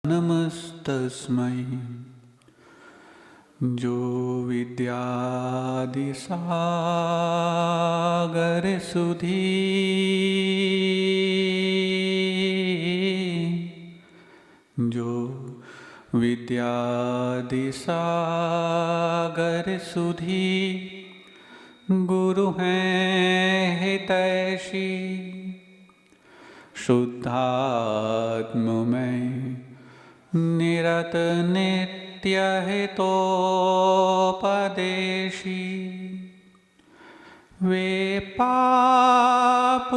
नमस्तस्मै जो विद्यादि सागर सुधी जो विद्यादि सागर सुधी गुरु हैं हितैषी शुद्धात्म में निरत नित्य हितोपदेशी वे पाप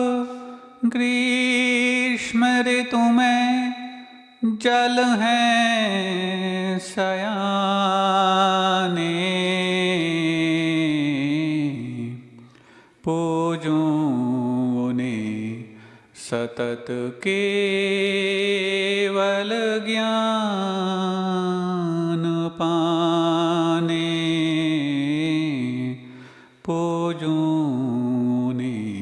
ग्रीष्म ऋतु में जल हैं सयाने पूजूं उन्हें सतत केवल ज्ञान पाने पूजूं उन्हें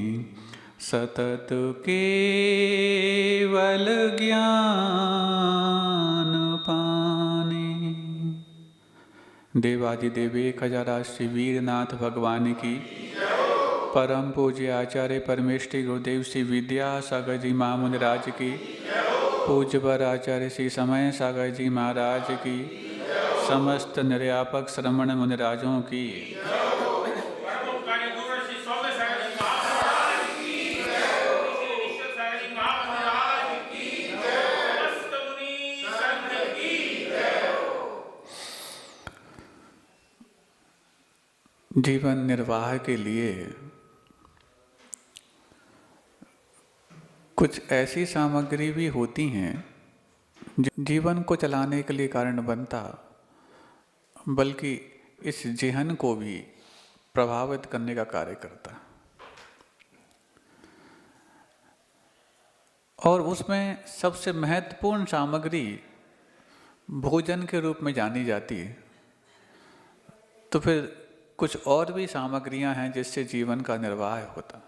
सतत केवल ज्ञान पाने। देवादिदेव 1000 श्री वीरनाथ भगवान की परम पूज्य आचार्य परमेष्ठी गुरुदेव श्री विद्या सागर जी महामुनिराज की पूज्य पर आचार्य श्री समय सागर जी महाराज की समस्त निर्यापक श्रमण मुनिराजों की जीवन निर्वाह के लिए कुछ ऐसी सामग्री भी होती हैं जीवन को चलाने के लिए कारण बनता, बल्कि इस जेहन को भी प्रभावित करने का कार्य करता। और उसमें सबसे महत्वपूर्ण सामग्री भोजन के रूप में जानी जाती है। तो फिर कुछ और भी सामग्रियां हैं जिससे जीवन का निर्वाह होता।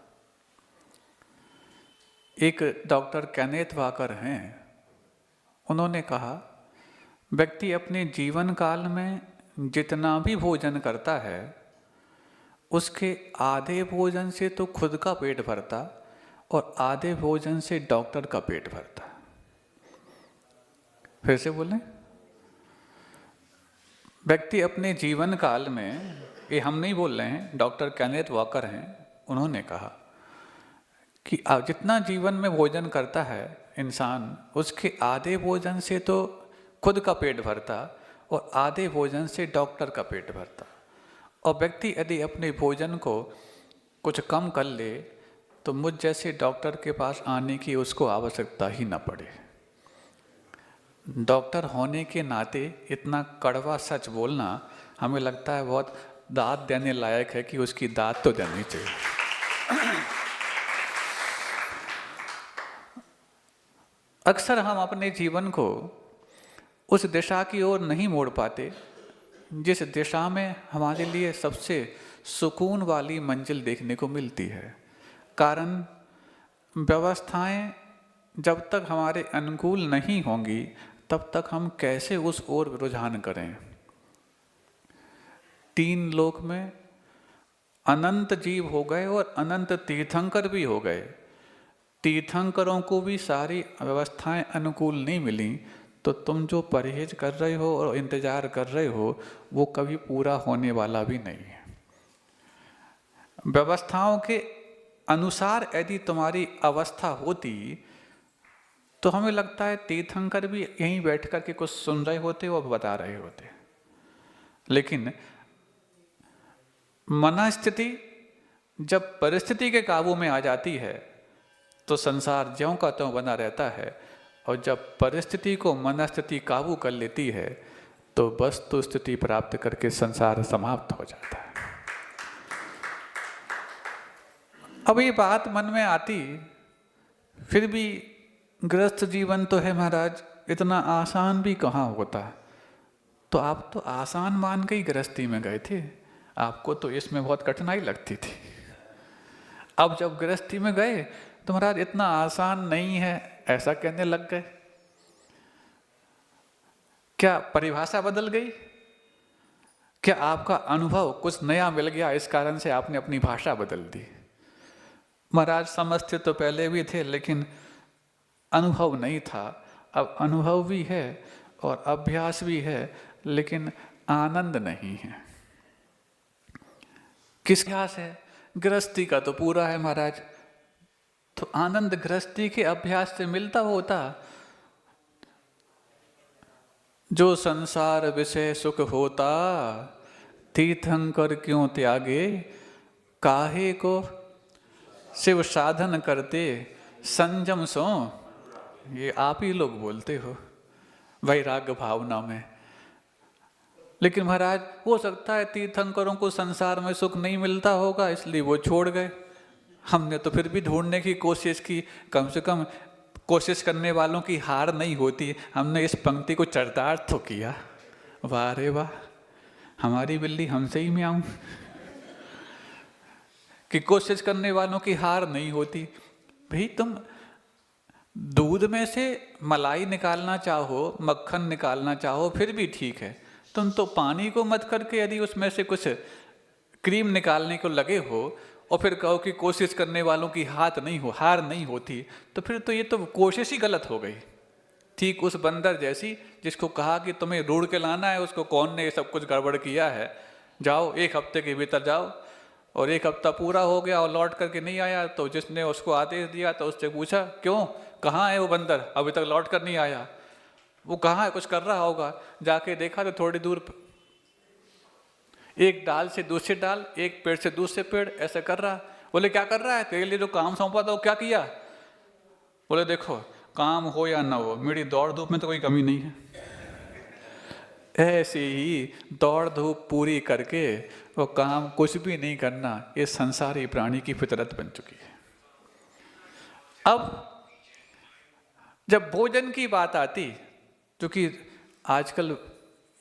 एक डॉक्टर केनेथ वाकर हैं, उन्होंने कहा व्यक्ति अपने जीवन काल में जितना भी भोजन करता है उसके आधे भोजन से तो खुद का पेट भरता और आधे भोजन से डॉक्टर का पेट भरता। फिर से बोलें, व्यक्ति अपने जीवन काल में, ये हम नहीं बोल रहे हैं, डॉक्टर केनेथ वाकर हैं, उन्होंने कहा कि जितना जीवन में भोजन करता है इंसान उसके आधे भोजन से तो खुद का पेट भरता और आधे भोजन से डॉक्टर का पेट भरता। और व्यक्ति यदि अपने भोजन को कुछ कम कर ले तो मुझ जैसे डॉक्टर के पास आने की उसको आवश्यकता ही न पड़े। डॉक्टर होने के नाते इतना कड़वा सच बोलना हमें लगता है बहुत दाद देने लायक है कि उसकी दाद तो देनी चाहिए। अक्सर हम अपने जीवन को उस दिशा की ओर नहीं मोड़ पाते जिस दिशा में हमारे लिए सबसे सुकून वाली मंजिल देखने को मिलती है। कारण व्यवस्थाएं जब तक हमारे अनुकूल नहीं होंगी तब तक हम कैसे उस ओर रुझान करें। 3 लोक में अनंत जीव हो गए और अनंत तीर्थंकर भी हो गए। तीर्थंकरों को भी सारी व्यवस्थाएं अनुकूल नहीं मिली तो तुम जो परहेज कर रहे हो और इंतजार कर रहे हो वो कभी पूरा होने वाला भी नहीं है। व्यवस्थाओं के अनुसार यदि तुम्हारी अवस्था होती तो हमें लगता है तीर्थंकर भी यहीं बैठ कर के कुछ सुन रहे होते और बता रहे होते। लेकिन मनस्थिति जब परिस्थिति के काबू में आ जाती है तो संसार ज्यों का त्यों बना रहता है, और जब परिस्थिति को मनस्थिति काबू कर लेती है तो वस्तु स्थिति प्राप्त करके संसार समाप्त हो जाता है। अब ये बात मन में आती, फिर भी गृहस्थ जीवन तो है महाराज, इतना आसान भी कहाँ होता। तो आप तो आसान मान के ही गृहस्थी में गए थे, आपको तो इसमें बहुत कठिनाई लगती थी। अब जब गृहस्थी में गए तो महाराज इतना आसान नहीं है, ऐसा कहने लग गए। क्या परिभाषा बदल गई? क्या आपका अनुभव कुछ नया मिल गया, इस कारण से आपने अपनी भाषा बदल दी? महाराज समझते तो पहले भी थे, लेकिन अनुभव नहीं था। अब अनुभव भी है और अभ्यास भी है, लेकिन आनंद नहीं है। किस अभ्यास है? गृहस्थी का तो पूरा है महाराज। तो आनंद गृहस्थी के अभ्यास से मिलता होता। जो संसार विषय सुख होता, तीर्थंकर क्यों त्यागे, काहे को शिव साधन करते, संयम सो। ये आप ही लोग बोलते हो वैराग्य भावना में। लेकिन महाराज हो सकता है तीर्थंकरों को संसार में सुख नहीं मिलता होगा, इसलिए वो छोड़ गए। हमने तो फिर भी ढूंढने की कोशिश की, कम से कम कोशिश करने वालों की हार नहीं होती। हमने इस पंक्ति को चरितार्थ तो किया। वाह रे वाह, हमारी बिल्ली हमसे ही म्याऊं कि कोशिश करने वालों की हार नहीं होती। भाई तुम दूध में से मलाई निकालना चाहो, मक्खन निकालना चाहो, फिर भी ठीक है। तुम तो पानी को मत करके यदि उसमें से कुछ क्रीम निकालने को लगे हो और फिर कहो कि कोशिश करने वालों की हार नहीं होती, तो फिर तो ये तो कोशिश ही गलत हो गई। ठीक उस बंदर जैसी जिसको कहा कि तुम्हें ढूंढ के लाना है, उसको कौन ने सब कुछ गड़बड़ किया है, जाओ 1 हफ्ते के भीतर जाओ। और 1 हफ्ता पूरा हो गया और लौट करके नहीं आया, तो जिसने उसको आदेश दिया तो उससे पूछा क्यों, कहाँ है वो बंदर, अभी तक लौट कर नहीं आया। वो कहाँ है, कुछ कर रहा होगा। जाके देखा तो थोड़ी दूर एक डाल से दूसरे डाल, एक पेड़ से दूसरे पेड़ ऐसे कर रहा। बोले क्या कर रहा है, तेरे लिए जो काम सौंपा था वो क्या किया? बोले देखो काम हो या ना हो, मेरी दौड़ धूप में तो कोई कमी नहीं है। ऐसे ही दौड़ धूप पूरी करके वो काम कुछ भी नहीं करना, ये संसारी प्राणी की फितरत बन चुकी है। अब जब भोजन की बात आती, क्योंकि आजकल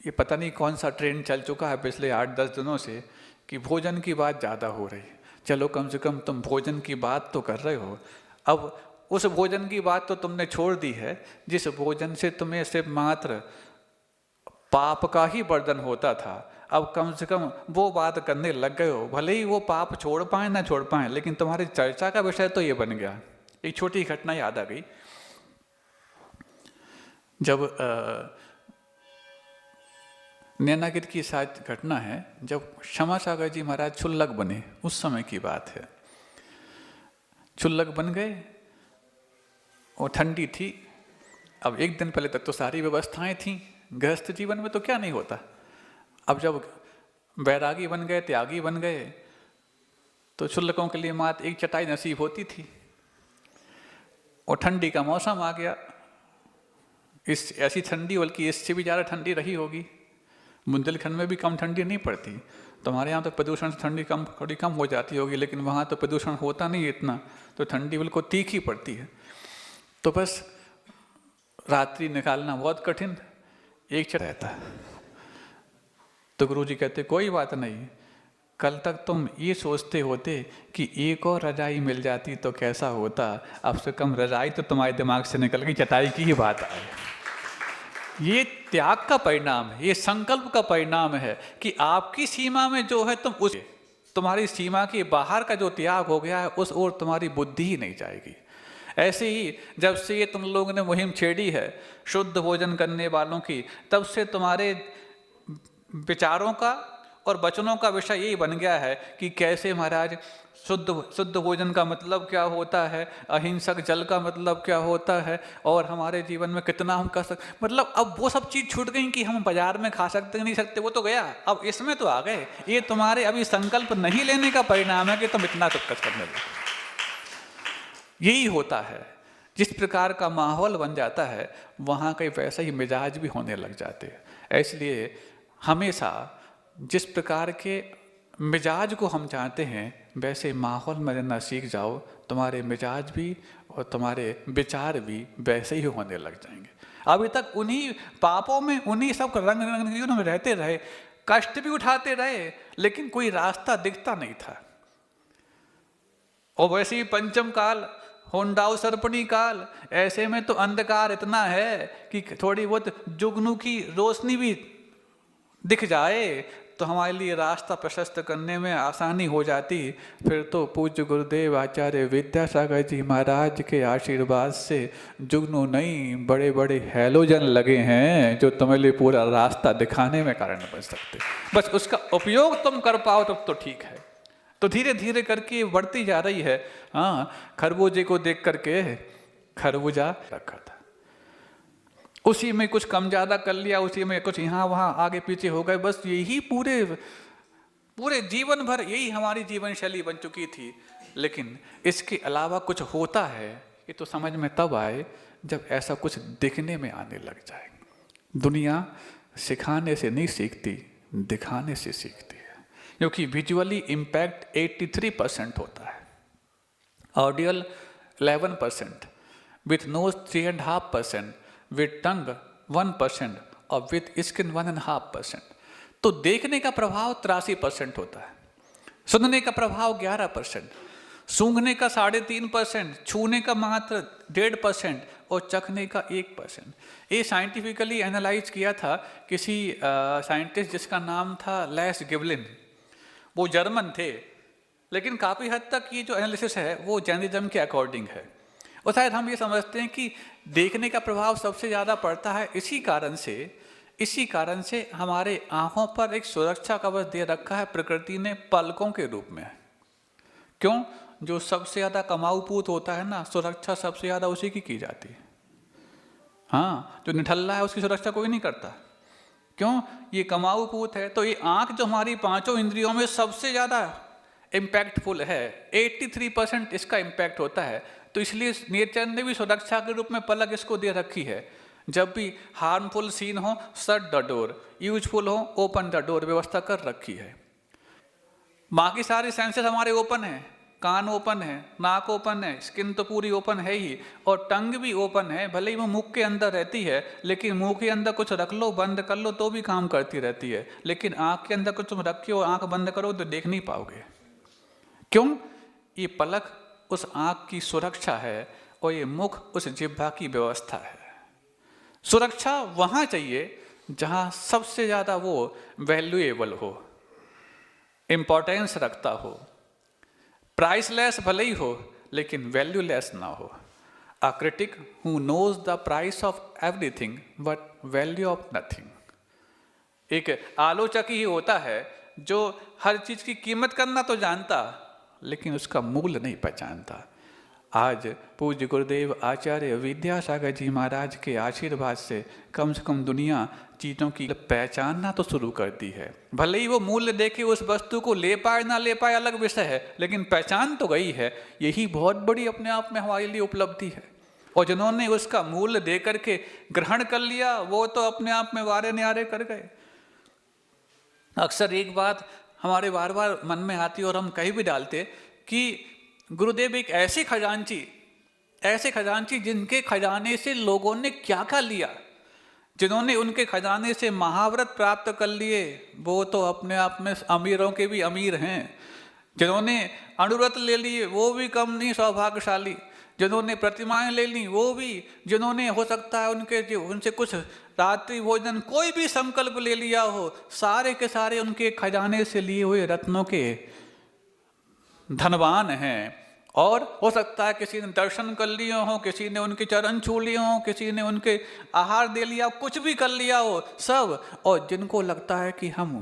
ये पता नहीं कौन सा ट्रेंड चल चुका है पिछले 8-10 दिनों से कि भोजन की बात ज़्यादा हो रही है। चलो कम से कम तुम भोजन की बात तो कर रहे हो। अब उस भोजन की बात तो तुमने छोड़ दी है जिस भोजन से तुम्हें सिर्फ मात्र पाप का ही बर्धन होता था। अब कम से कम वो बात करने लग गए हो, भले ही वो पाप छोड़ पाए ना छोड़ पाए, लेकिन तुम्हारी चर्चा का विषय तो ये बन गया। एक छोटी घटना याद आ गई। जब नैनागिर की शायद घटना है, जब क्षमा सागर जी महाराज क्षुल्लक बने, उस समय की बात है। क्षुल्लक बन गए और ठंडी थी। अब 1 दिन पहले तक तो सारी व्यवस्थाएं थीं, गृहस्थ जीवन में तो क्या नहीं होता। अब जब बैरागी बन गए, त्यागी बन गए, तो क्षुल्लकों के लिए मात्र एक चटाई नसीब होती थी। और ठंडी का मौसम आ गया। इस ऐसी ठंडी, बल्कि इससे भी ज़्यादा ठंडी रही होगी। बुंदेलखंड में भी कम ठंडी नहीं पड़ती। तुम्हारे यहाँ तो प्रदूषण से ठंडी थोड़ी कम हो जाती होगी, लेकिन वहाँ तो प्रदूषण होता नहीं इतना, तो ठंडी बिल्कुल तीखी पड़ती है। तो बस रात्रि निकालना बहुत कठिन, एक रहता है। तो गुरुजी कहते कोई बात नहीं, कल तक तुम ये सोचते होते कि एक और रजाई मिल जाती तो कैसा होता, अब से कम रजाई तो तुम्हारे दिमाग से निकल गई, चटाई की ही बात आई। ये त्याग का परिणाम है, ये संकल्प का परिणाम है कि आपकी सीमा में जो है तुम उस, तुम्हारी सीमा के बाहर का जो त्याग हो गया है उस ओर तुम्हारी बुद्धि ही नहीं जाएगी। ऐसे ही जब से ये तुम लोगों ने मुहिम छेड़ी है शुद्ध भोजन करने वालों की, तब से तुम्हारे विचारों का और वचनों का विषय यही बन गया है कि कैसे महाराज शुद्ध भोजन का मतलब क्या होता है, अहिंसक जल का मतलब क्या होता है, और हमारे जीवन में कितना हम कर सकते। मतलब अब वो सब चीज़ छूट गई कि हम बाजार में खा सकते नहीं सकते, वो तो गया। अब इसमें तो आ गए, ये तुम्हारे अभी संकल्प नहीं लेने का परिणाम है कि तुम इतना सब कुछ करने लगे। यही होता है, जिस प्रकार का माहौल बन जाता है वहाँ के वैसा ही मिजाज भी होने लग जाते हैं। इसलिए हमेशा जिस प्रकार के मिजाज को हम चाहते हैं वैसे माहौल में रहना सीख जाओ, तुम्हारे मिजाज भी और तुम्हारे विचार भी वैसे ही होने लग जाएंगे। अभी तक उन्हीं पापों में, उन्हीं सब रंग में रहते रहे, कष्ट भी उठाते रहे, लेकिन कोई रास्ता दिखता नहीं था। और वैसे ही पंचम काल होंडाओ सर्पणी काल। ऐसे में तो अंधकार इतना है कि थोड़ी बहुत जुगनू की रोशनी भी दिख जाए तो हमारे लिए रास्ता प्रशस्त करने में आसानी हो जाती। फिर तो पूज्य गुरुदेव आचार्य विद्यासागर जी महाराज के आशीर्वाद से जुगनू नहीं, बड़े बड़े हैलोजन लगे हैं जो तुम्हारे लिए पूरा रास्ता दिखाने में कारण बन सकते। बस उसका उपयोग तुम कर पाओ तब तो ठीक है। तो धीरे धीरे करके बढ़ती जा रही है। हाँ, खरबूजे को देख करके खरबूजा रखा था, उसी में कुछ कम ज़्यादा कर लिया, उसी में कुछ यहाँ वहाँ आगे पीछे हो गए। बस यही पूरे जीवन भर यही हमारी जीवन शैली बन चुकी थी। लेकिन इसके अलावा कुछ होता है ये तो समझ में तब आए जब ऐसा कुछ दिखने में आने लग जाए। दुनिया सिखाने से नहीं सीखती, दिखाने से सीखती है। क्योंकि विजुअली इम्पैक्ट 83% होता है, ऑडियल 11%, विथ नोज 3.5%, विथ टंग 1% और विथ स्किन 1.5%। तो देखने का प्रभाव 83% होता है, सुनने का प्रभाव 11%, सूंघने का 3.5%, छूने का मात्र 1.5% और चखने का 1%। ये साइंटिफिकली एनालाइज किया था किसी साइंटिस्ट जिसका नाम था लेस गिबलिन। वो जर्मन थे, लेकिन काफ़ी हद तक ये जो एनालिसिस है वो जैनिज्म के अकॉर्डिंग है। और शायद हम ये समझते हैं कि देखने का प्रभाव सबसे ज़्यादा पड़ता है इसी कारण से हमारे आँखों पर एक सुरक्षा कवच दे रखा है प्रकृति ने पलकों के रूप में। क्यों? जो सबसे ज़्यादा कमाऊ पूत होता है ना, सुरक्षा सबसे ज़्यादा उसी की जाती है। हाँ, जो निठल्ला है उसकी सुरक्षा कोई नहीं करता। क्यों? ये कमाऊ पूत है। तो ये आँख जो हमारी पांचों इंद्रियों में सबसे ज़्यादा इम्पैक्टफुल है, 83% इसका इम्पैक्ट होता है। तो इसलिए नेचर ने भी सुरक्षा के रूप में पलक इसको दे रखी है। जब भी हार्मफुल सीन हो शट द डोर, यूजफुल हो ओपन द डोर, व्यवस्था कर रखी है। बाकी सारे सेंसेस हमारे ओपन हैं, कान ओपन है, नाक ओपन है, स्किन तो पूरी ओपन है ही, और टंग भी ओपन है। भले ही वो मुंह के अंदर रहती है, लेकिन मुंह के अंदर कुछ रख लो, बंद कर लो तो भी काम करती रहती है। लेकिन आँख के अंदर कुछ तुम रखे हो, आँख बंद करो तो देख नहीं पाओगे। क्यों? ये पलक उस आँख की सुरक्षा है और ये मुख उस जिह्वा की व्यवस्था है। सुरक्षा वहाँ चाहिए जहाँ सबसे ज़्यादा वो वैल्यूएबल हो, इम्पोर्टेंस रखता हो, प्राइसलेस भले ही हो लेकिन वैल्यूलेस ना हो। A critic who knows the price of everything but value of nothing. एक आलोचक ही होता है जो हर चीज़ की कीमत करना तो जानता लेकिन उसका मूल्य नहीं पहचानता। आज पूज्य गुरुदेव आचार्य विद्यासागर जी महाराज के आशीर्वाद से कम दुनिया चीज़ों की पहचानना तो शुरू कर दी है। भले ही वो मूल्य देखे उस वस्तु को ले पाए ना ले पाए अलग विषय है, लेकिन पहचान तो गई है। यही बहुत बड़ी अपने आप में हमारे लिए उपलब्धि है। और जिन्होंने उसका मूल्य दे करके ग्रहण कर लिया वो तो अपने आप में वारे न्यारे कर गए। अक्सर एक बात हमारे बार बार मन में आती और हम कहीं भी डालते कि गुरुदेव एक ऐसे खजांची जिनके खजाने से लोगों ने क्या क्या लिया, जिन्होंने उनके खजाने से महाव्रत प्राप्त कर लिए वो तो अपने आप में अमीरों के भी अमीर हैं। जिन्होंने अणुव्रत ले लिए वो भी कम नहीं सौभाग्यशाली। जिन्होंने प्रतिमाएं ले ली वो भी, जिन्होंने हो सकता है उनसे कुछ रात्रि भोजन कोई भी संकल्प ले लिया हो, सारे के सारे उनके खजाने से लिए हुए रत्नों के धनवान हैं। और हो सकता है किसी ने दर्शन कर लिए हो, किसी ने उनके चरण छू लिए हो, किसी ने उनके आहार दे लिया, कुछ भी कर लिया हो सब। और जिनको लगता है कि हम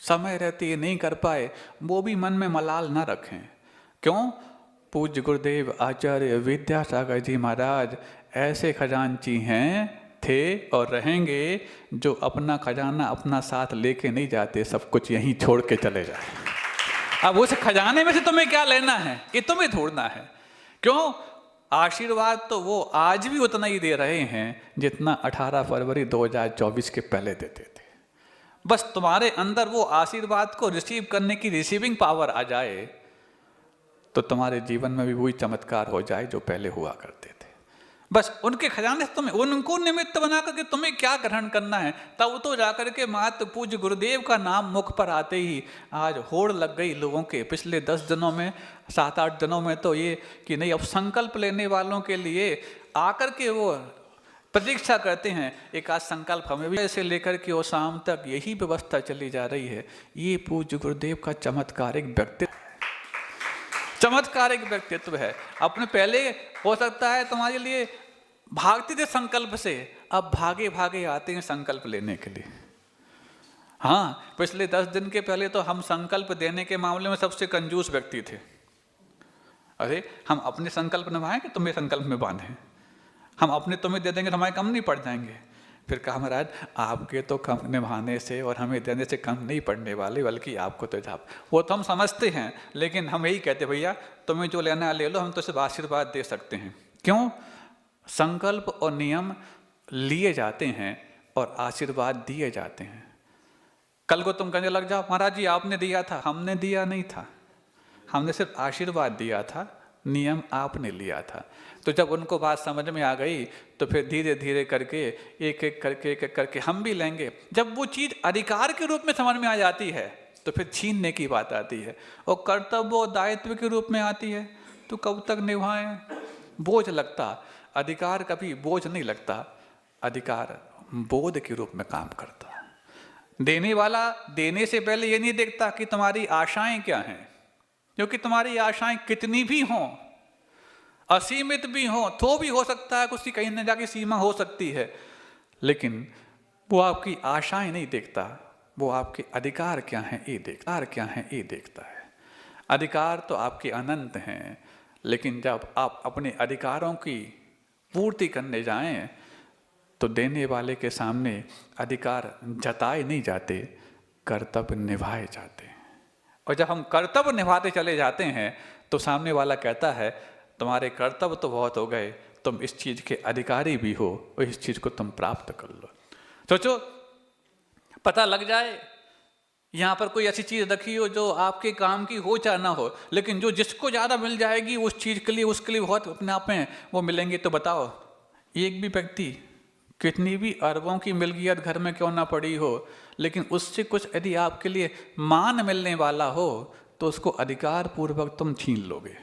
समय रहते ये नहीं कर पाए वो भी मन में मलाल न रखें। क्यों? पूज्य गुरुदेव आचार्य विद्यासागर जी महाराज ऐसे खजांची हैं, थे और रहेंगे जो अपना खजाना अपना साथ लेके नहीं जाते, सब कुछ यहीं छोड़ के चले जाए। अब उस खजाने में से तुम्हें क्या लेना है, ये तुम्हें ढूंढना है। क्यों? आशीर्वाद तो वो आज भी उतना ही दे रहे हैं जितना 18 फरवरी 2024 के पहले देते थे। बस तुम्हारे अंदर वो आशीर्वाद को रिसीव करने की रिसीविंग पावर आ जाए तो तुम्हारे जीवन में भी वही चमत्कार हो जाए जो पहले हुआ करते थे। बस उनके खजाने से तुम्हें, उनको निमित्त बना करके तुम्हें क्या ग्रहण करना है। तब तो जाकर के मात्र पूज्य गुरुदेव का नाम मुख पर आते ही आज होड़ लग गई लोगों के। पिछले 10 दिनों में, 7-8 दिनों में तो ये कि नहीं, अब संकल्प लेने वालों के लिए आकर के वो प्रतीक्षा करते हैं। एक आज संकल्प हमें भी ऐसे लेकर के वो शाम तक यही व्यवस्था चली जा रही है। ये पूज्य गुरुदेव का चमत्कारिक व्यक्तित्व, चमत्कारिक व्यक्तित्व है। अपने पहले हो सकता है तुम्हारे लिए भागते थे संकल्प से, अब भागे भागे आते हैं संकल्प लेने के लिए। हाँ, पिछले 10 दिन के पहले तो हम संकल्प देने के मामले में सबसे कंजूस व्यक्ति थे। अरे हम अपने संकल्प निभाएं कि तुम्हें संकल्प में बांधें, हम अपने तुम्हें दे देंगे तो हमारे कम नहीं पड़ जाएंगे। फिर कहा महाराज आपके तो कम निभाने से और हमें देने से कम नहीं पड़ने वाले, बल्कि आपको तो जाप, वो तो हम समझते हैं, लेकिन हम यही कहते भैया तुम्हें जो लेना ले लो, हम तो सिर्फ आशीर्वाद दे सकते हैं। क्यों? संकल्प और नियम लिए जाते हैं और आशीर्वाद दिए जाते हैं। कल को तुम कहने लग जाओ महाराज जी आपने दिया था, हमने दिया नहीं था, हमने सिर्फ आशीर्वाद दिया था, नियम आपने लिया था। तो जब उनको बात समझ में आ गई तो फिर धीरे धीरे करके एक एक करके हम भी लेंगे। जब वो चीज़ अधिकार के रूप में समझ में आ जाती है तो फिर छीनने की बात आती है, और कर्तव्य और दायित्व के रूप में आती है तो कब तक निभाएं? बोझ लगता। अधिकार कभी बोझ नहीं लगता, अधिकार बोध के रूप में काम करता। देने वाला देने से पहले ये नहीं देखता कि तुम्हारी आशाएं क्या हैं, क्योंकि तुम्हारी आशाएं कितनी भी हों, असीमित भी हों, तो भी हो सकता है उसकी कहीं न जाके सीमा हो सकती है, लेकिन वो आपकी आशाएं नहीं देखता, वो आपके अधिकार क्या हैं ये देखता है। अधिकार तो आपके अनंत हैं, लेकिन जब आप अपने अधिकारों की पूर्ति करने जाएं तो देने वाले के सामने अधिकार जताए नहीं जाते, कर्तव्य निभाए जाते हैं। और जब हम कर्तव्य निभाते चले जाते हैं तो सामने वाला कहता है तुम्हारे कर्तव्य तो बहुत हो गए, तुम इस चीज़ के अधिकारी भी हो और इस चीज़ को तुम प्राप्त कर लो। सोचो, पता लग जाए यहाँ पर कोई ऐसी चीज़ रखी हो जो आपके काम की हो चाहे ना हो, लेकिन जो जिसको ज़्यादा मिल जाएगी उस चीज़ के लिए, उसके लिए बहुत अपने आप में वो मिलेंगे। तो बताओ, एक भी व्यक्ति कितनी भी अरबों की मिल्कियत घर में क्यों ना पड़ी हो, लेकिन उससे कुछ यदि आपके लिए मान मिलने वाला हो तो उसको अधिकार पूर्वक तुम छीन लोगे।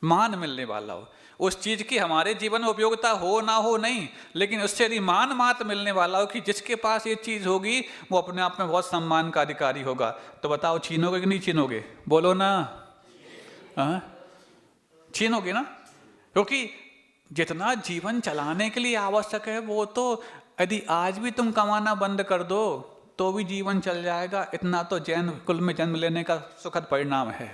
मान मिलने वाला हो, उस चीज़ की हमारे जीवन में उपयोगिता हो ना हो नहीं, लेकिन उससे यदि मान मात्र मिलने वाला हो कि जिसके पास ये चीज़ होगी वो अपने आप में बहुत सम्मान का अधिकारी होगा, तो बताओ छीनोगे कि नहीं छीनोगे? बोलो ना, छीनोगे ना? क्योंकि जितना जीवन चलाने के लिए आवश्यक है वो तो यदि आज भी तुम कमाना बंद कर दो तो भी जीवन चल जाएगा। इतना तो जैन कुल में जन्म लेने का सुखद परिणाम है।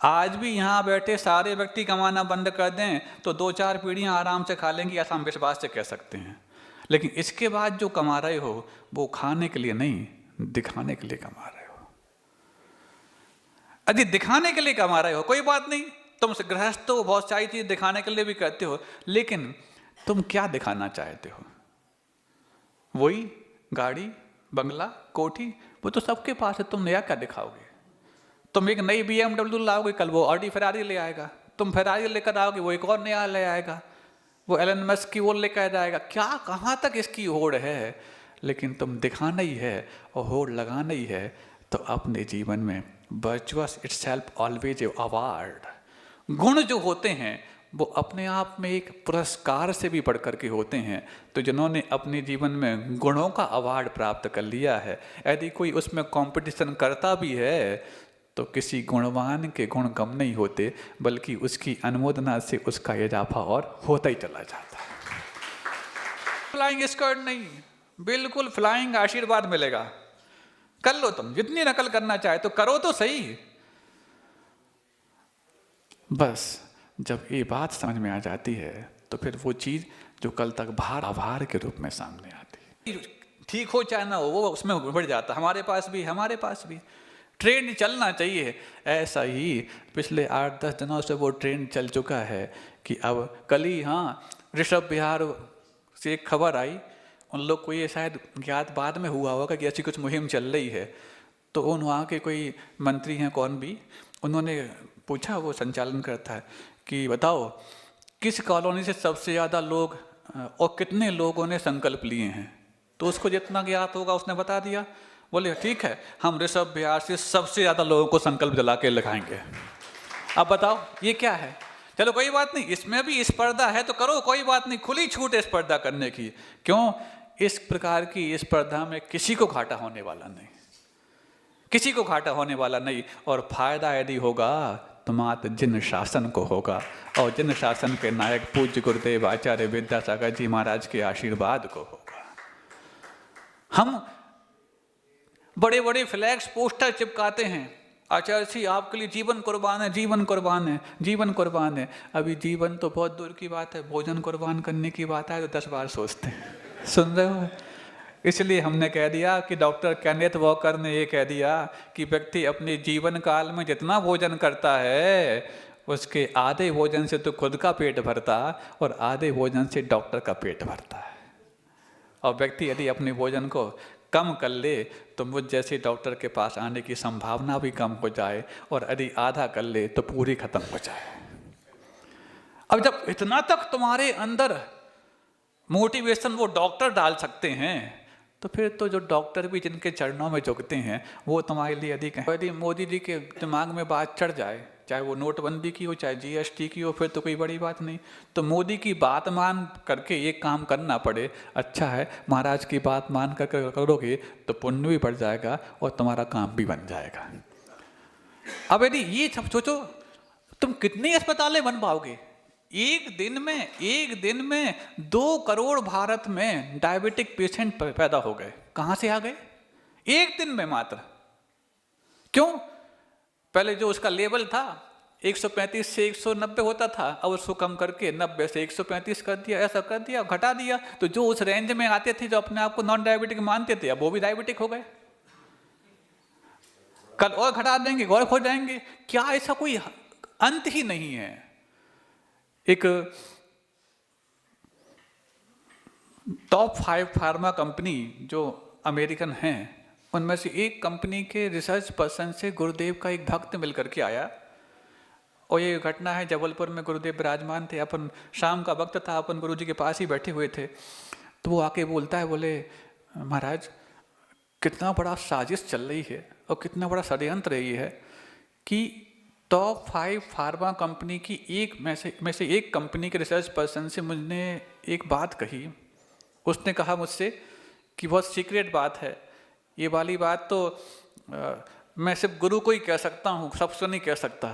आज भी यहाँ बैठे सारे व्यक्ति कमाना बंद कर दें तो 2-4 पीढ़ियाँ आराम से खा लेंगी, ऐसा हम विश्वास से कह सकते हैं। लेकिन इसके बाद जो कमा रहे हो वो खाने के लिए नहीं, दिखाने के लिए कमा रहे हो। यदि दिखाने के लिए कमा रहे हो कोई बात नहीं, तुम गृहस्थ हो, बहुत सारी चीज़ दिखाने के लिए भी करते हो, लेकिन तुम क्या दिखाना चाहते हो? वही गाड़ी, बंगला, कोठी, वो तो सबके पास है, तुम नया क्या दिखाओगे? तुम एक नई BMW लाओगे, कल वो ऑडी फरारी ले आएगा। तुम फरारी लेकर आओगे, वो एक और नया ले आएगा, वो एलन मस्क की वो लेकर जाएगा। क्या कहाँ तक इसकी होड़ है? लेकिन तुम दिखाना ही है और होड़ लगाना ही है तो अपने जीवन में virtuous itself always a award. गुण जो होते हैं वो अपने आप में एक पुरस्कार से भी बढ़कर के होते हैं। तो जिन्होंने अपने जीवन में गुणों का अवार्ड प्राप्त कर लिया है, यदि कोई उसमें कंपटीशन करता भी है तो किसी गुणवान के गुण कम नहीं होते, बल्कि उसकी अनुमोदना से उसका इजाफा और होता ही चला जाता है। फ्लाइंग स्क्वाड नहीं, बिल्कुल फ्लाइंग आशीर्वाद मिलेगा। कर लो, तुम जितनी नकल करना चाहे तो करो तो सही। बस जब ये बात समझ में आ जाती है तो फिर वो चीज़ जो कल तक भार आभार के रूप में सामने आती है, ठीक हो चाहे ना हो, वो उसमें बढ़ जाता। हमारे पास भी ट्रेन चलना चाहिए। ऐसा ही पिछले 8-10 दिनों से वो ट्रेन चल चुका है कि अब कल ही ऋषभ बिहार से एक खबर आई, उन लोग को ये शायद ज्ञात बाद में हुआ होगा कि ऐसी कुछ मुहिम चल रही है। तो उन वहाँ के कोई मंत्री हैं कौन भी, उन्होंने पूछा, वो संचालन करता है, कि बताओ किस कॉलोनी से सबसे ज़्यादा लोग और कितने लोगों ने संकल्प लिए हैं। तो उसको जितना ज्ञात होगा उसने बता दिया। बोले ठीक है, हम ऋषभ बिहार से सबसे ज़्यादा लोगों को संकल्प दिला के लिखाएंगे। अब बताओ ये क्या है। चलो कोई बात नहीं, इसमें भी स्पर्धा है तो करो, कोई बात नहीं, खुली छूट है स्पर्धा करने की। क्यों? इस प्रकार की स्पर्धा में किसी को घाटा होने वाला नहीं, किसी को घाटा होने वाला नहीं। और फायदा यदि होगा तो मात्र जिन शासन को होगा, और जिन शासन के नायक पूज्य गुरुदेव आचार्य विद्यासागर जी महाराज के आशीर्वाद को होगा। हम बड़े बड़े फ्लैक्स पोस्टर चिपकाते हैं, आचार्य जी आपके लिए जीवन कुर्बान है, जीवन कुर्बान है, जीवन कुर्बान है। अभी जीवन तो बहुत दूर की बात है, भोजन कुर्बान करने की बात है तो 10 बार सोचते हैं। सुन रहे हो? इसलिए हमने कह दिया कि डॉक्टर केनेथ वॉकर ने ये कह दिया कि व्यक्ति अपने जीवन काल में जितना भोजन करता है उसके आधे भोजन से तो खुद का पेट भरता और आधे भोजन से डॉक्टर का पेट भरता है। और व्यक्ति यदि अपने भोजन को कम कर ले तो मुझ जैसे डॉक्टर के पास आने की संभावना भी कम हो जाए, और यदि आधा कर ले तो पूरी खत्म हो जाए। अब जब इतना तक तुम्हारे अंदर मोटिवेशन वो डॉक्टर डाल सकते हैं, तो फिर तो जो डॉक्टर भी जिनके चरणों में झुकते हैं वो तुम्हारे लिए अधिक है। यदि मोदी जी के दिमाग में बात चढ़ जाए, चाहे वो नोटबंदी की हो चाहे जीएसटी की हो, फिर तो कोई बड़ी बात नहीं। तो मोदी की बात मान करके ये काम करना पड़े, अच्छा है। महाराज की बात मान कर करोगे तो पुण्य भी बढ़ जाएगा और तुम्हारा काम भी बन जाएगा। अब यदि ये सब सोचो, तुम कितने अस्पतालें बन पाओगे? एक दिन में 2 करोड़ भारत में डायबिटिक पेशेंट पैदा हो गए। कहां से आ गए? एक दिन में मात्र। क्यों? पहले जो उसका लेवल था 135 से 190 होता था, अब उसको कम करके 90 से 135 कर दिया, ऐसा कर दिया, घटा दिया। तो जो उस रेंज में आते थे, जो अपने आप को नॉन डायबिटिक मानते थे, अब वो भी डायबिटिक हो गए। कल और घटा देंगे, और हो जाएंगे। क्या ऐसा कोई अंत ही नहीं है। एक टॉप 5 फार्मा कंपनी जो अमेरिकन हैं, उनमें से एक कंपनी के रिसर्च पर्सन से गुरुदेव का एक भक्त मिलकर के आया। और ये घटना है जबलपुर में, गुरुदेव विराजमान थे। अपन शाम का वक्त था, अपन गुरुजी के पास ही बैठे हुए थे। तो वो आके बोलता है, बोले महाराज कितना बड़ा साजिश चल रही है और कितना बड़ा षड्यंत्र ये है कि टॉप 5 फार्मा कंपनी की एक में से एक कंपनी के रिसर्च पर्सन से मुझने एक बात कही। उसने कहा मुझसे कि बहुत सीक्रेट बात है, ये वाली बात तो मैं सिर्फ गुरु को ही कह सकता हूँ, सबसे नहीं कह सकता।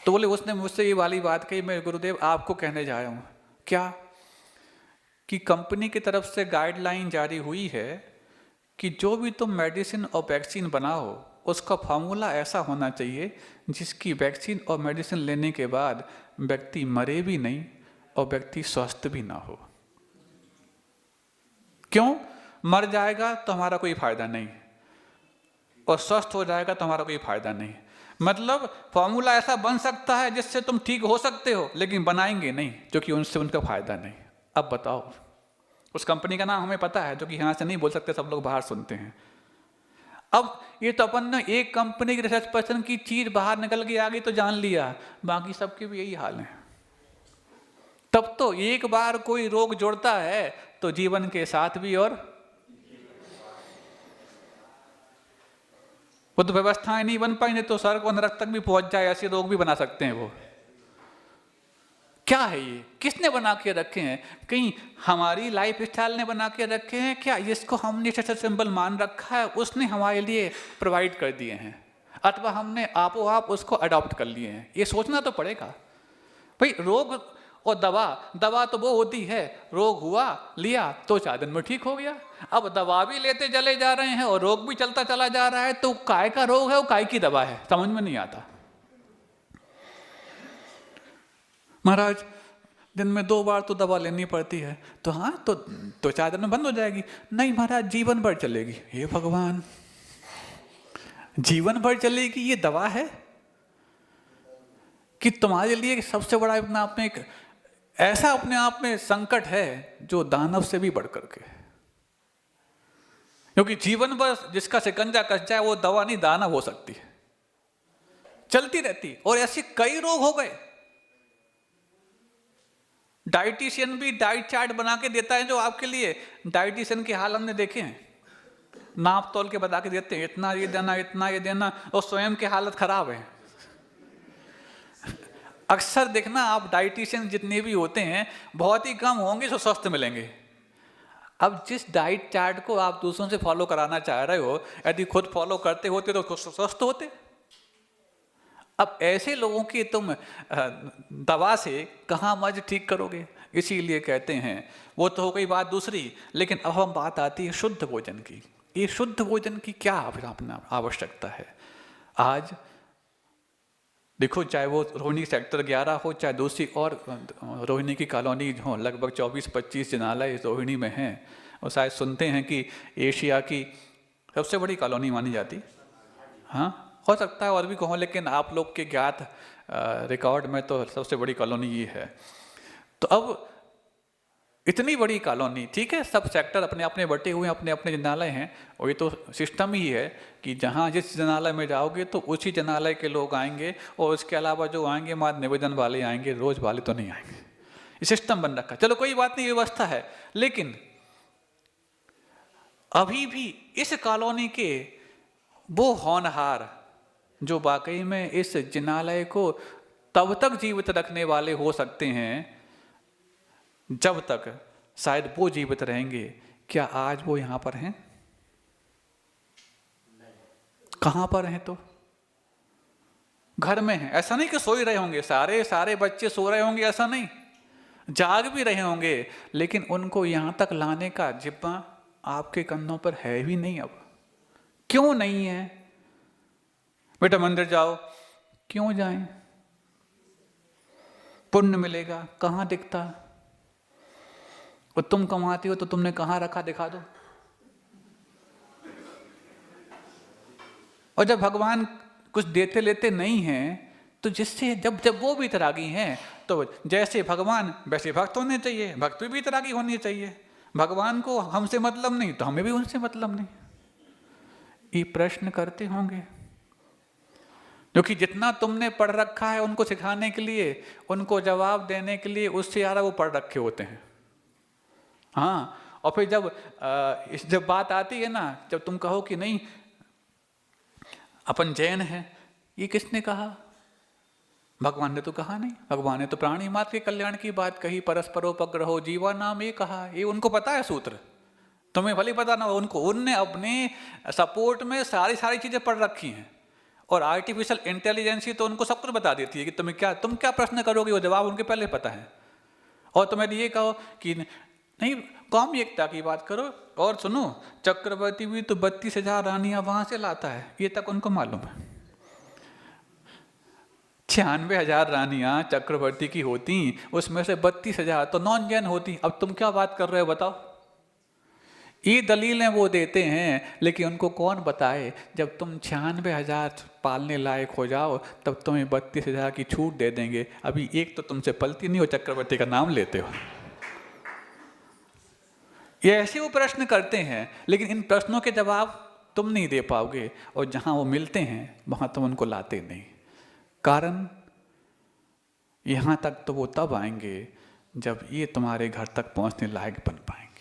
तो बोले उसने मुझसे ये वाली बात कही, मैं गुरुदेव आपको कहने जा रहा हूँ। क्या? कि कंपनी की तरफ से गाइडलाइन जारी हुई है कि जो भी तुम मेडिसिन और वैक्सीन बनाओ उसका फॉर्मूला ऐसा होना चाहिए जिसकी वैक्सीन और मेडिसिन लेने के बाद व्यक्ति मरे भी नहीं और व्यक्ति स्वस्थ भी ना हो। क्यों? मर जाएगा तो हमारा कोई फायदा नहीं, और स्वस्थ हो जाएगा तो हमारा कोई फायदा नहीं। मतलब फॉर्मूला ऐसा बन सकता है जिससे तुम ठीक हो सकते हो, लेकिन बनाएंगे नहीं क्योंकि उनसे उनका फायदा नहीं। अब बताओ, उस कंपनी का नाम हमें पता है, जो कि यहाँ से नहीं बोल सकते, सब लोग बाहर सुनते हैं। अब ये तो अपन ने एक कंपनी के रिसर्च पर्सन की चीज बाहर निकल के आ गई तो जान लिया, बाकी सबके भी यही हाल है। तब तो एक बार कोई रोग जुड़ता है तो जीवन के साथ भी, और वो तो व्यवस्थाएं नहीं बन पाई, नहीं तो स्वर्ग और नरक तक भी पहुंच जाए, ऐसे रोग भी बना सकते हैं वो। क्या है ये? किसने बना के रखे हैं? कहीं हमारी लाइफ स्टाइल ने बना के रखे हैं क्या? जिसको हमने स्टेटस सिंबल मान रखा है उसने हमारे लिए प्रोवाइड कर दिए हैं, अथवा हमने आपो आप उसको अडॉप्ट कर लिए हैं? ये सोचना तो पड़ेगा भाई। रोग और दवा तो वो होती है, रोग हुआ लिया तो 4 दिन में ठीक हो गया। अब दवा भी लेते चले जा रहे हैं और रोग भी चलता चला जा रहा है, तो काय का रोग है और काय की दवा है, समझ में नहीं आता। महाराज दिन में 2 बार तो दवा लेनी पड़ती है, तो हाँ तो 4 दिन में बंद हो जाएगी। नहीं महाराज, जीवन भर चलेगी। हे भगवान, जीवन भर चलेगी ये दवा है कि तुम्हारे लिए सबसे बड़ा अपने आप में एक ऐसा अपने आप में संकट है जो दानव से भी बढ़ करके, क्योंकि जीवन भर जिसका शिकंजा कस जाए वो दवा नहीं दानव हो सकती है, चलती रहती। और ऐसे कई रोग हो गए डाइटिशियन भी डाइट चार्ट बना के देता है जो आपके लिए, डाइटिशियन के हाल हमने देखे हैं, नाप तोल के बता के देते हैं, इतना ये देना, इतना ये देना, और स्वयं की हालत खराब है। अक्सर देखना आप डाइटिशियन जितने भी होते हैं बहुत ही कम होंगे जो स्वस्थ मिलेंगे। अब जिस डाइट चार्ट को आप दूसरों से फॉलो कराना चाह रहे हो, यदि खुद फॉलो करते होते तो स्वस्थ होते। अब ऐसे लोगों की तुम दवा से कहाँ मर्ज ठीक करोगे? इसीलिए कहते हैं, वो तो हो गई बात दूसरी, लेकिन अब हम बात आती है शुद्ध भोजन की। ये शुद्ध भोजन की क्या फिर अपना आवश्यकता है? आज देखो, चाहे वो रोहिणी सेक्टर 11 हो, चाहे दूसरी और रोहिणी की कॉलोनी हो, लगभग 24-25 जनालय रोहिणी में हैं, और शायद सुनते हैं कि एशिया की सबसे बड़ी कॉलोनी मानी जाती। हाँ, हो सकता है और भी कहो, लेकिन आप लोग के ज्ञात रिकॉर्ड में तो सबसे बड़ी कॉलोनी ये है। तो अब इतनी बड़ी कॉलोनी, ठीक है, सब सेक्टर अपने अपने बटे हुए अपने अपने जनालय हैं, और ये तो सिस्टम ही है कि जहाँ जिस जनालय में जाओगे तो उसी जनालय के लोग आएंगे, और उसके अलावा जो आएंगे मात्र निवेदन वाले आएंगे, रोज वाले तो नहीं आएंगे। ये सिस्टम बन रखा। चलो कोई बात नहीं, व्यवस्था है, लेकिन अभी भी इस कॉलोनी के वो होनहार जो वाकई में इस जिनालय को तब तक जीवित रखने वाले हो सकते हैं जब तक शायद वो जीवित रहेंगे। क्या आज वो यहां पर हैं? कहां पर हैं? तो घर में हैं। ऐसा नहीं कि सो ही रहे होंगे, सारे सारे बच्चे सो रहे होंगे, ऐसा नहीं, जाग भी रहे होंगे, लेकिन उनको यहां तक लाने का जिम्मा आपके कंधों पर है भी नहीं। अब क्यों नहीं है? बेटा मंदिर जाओ, क्यों जाएं? पुण्य मिलेगा, कहां दिखता? और तुम कमाते हो तो तुमने कहां रखा, दिखा दो। और जब भगवान कुछ देते लेते नहीं हैं, तो जिससे जब जब वो भी तरागी हैं, तो जैसे भगवान वैसे भक्त होने चाहिए, भक्त भी तरागी होनी चाहिए। भगवान को हमसे मतलब नहीं तो हमें भी उनसे मतलब नहीं। ये प्रश्न करते होंगे, क्योंकि जितना तुमने पढ़ रखा है उनको सिखाने के लिए, उनको जवाब देने के लिए, उससे ज़्यादा वो पढ़ रखे होते हैं। हाँ, और फिर जब बात आती है ना, जब तुम कहो कि नहीं अपन जैन हैं, ये किसने कहा? भगवान ने तो कहा नहीं। भगवान ने तो प्राणी मात्र के कल्याण की बात कही, परस्परोपग्रहो जीवा नाम ये कहा। ये उनको पता है सूत्र, तुम्हें भले पता ना हो उनको। उनने अपने सपोर्ट में सारी चीजें पढ़ रखी हैं, और आर्टिफिशियल इंटेलिजेंस तो उनको सब कुछ बता देती है कि तुम क्या प्रश्न करोगे, वो जवाब उनके पहले पता है। और तुम्हें ये कहो कि नहीं कौम एकता की बात करो, और सुनो चक्रवर्ती भी तो 32,000 रानियां वहां से लाता है, ये तक उनको मालूम है। 96,000 रानियां चक्रवर्ती की होती, उसमें से 32,000 तो नॉन जैन होती। अब तुम क्या बात कर रहे हो बताओ? ये दलीलें वो देते हैं, लेकिन उनको कौन बताए, जब तुम 96,000 पालने लायक हो जाओ तब तुम्हें 32,000 की छूट दे देंगे। अभी एक तो तुमसे पलती नहीं हो, चक्रवर्ती का नाम लेते हो। ये ऐसे वो प्रश्न करते हैं, लेकिन इन प्रश्नों के जवाब तुम नहीं दे पाओगे, और जहां वो मिलते हैं वहां तुम उनको लाते नहीं। कारण यहां तक तो वो तब आएंगे जब ये तुम्हारे घर तक पहुंचने लायक बन पाएंगे।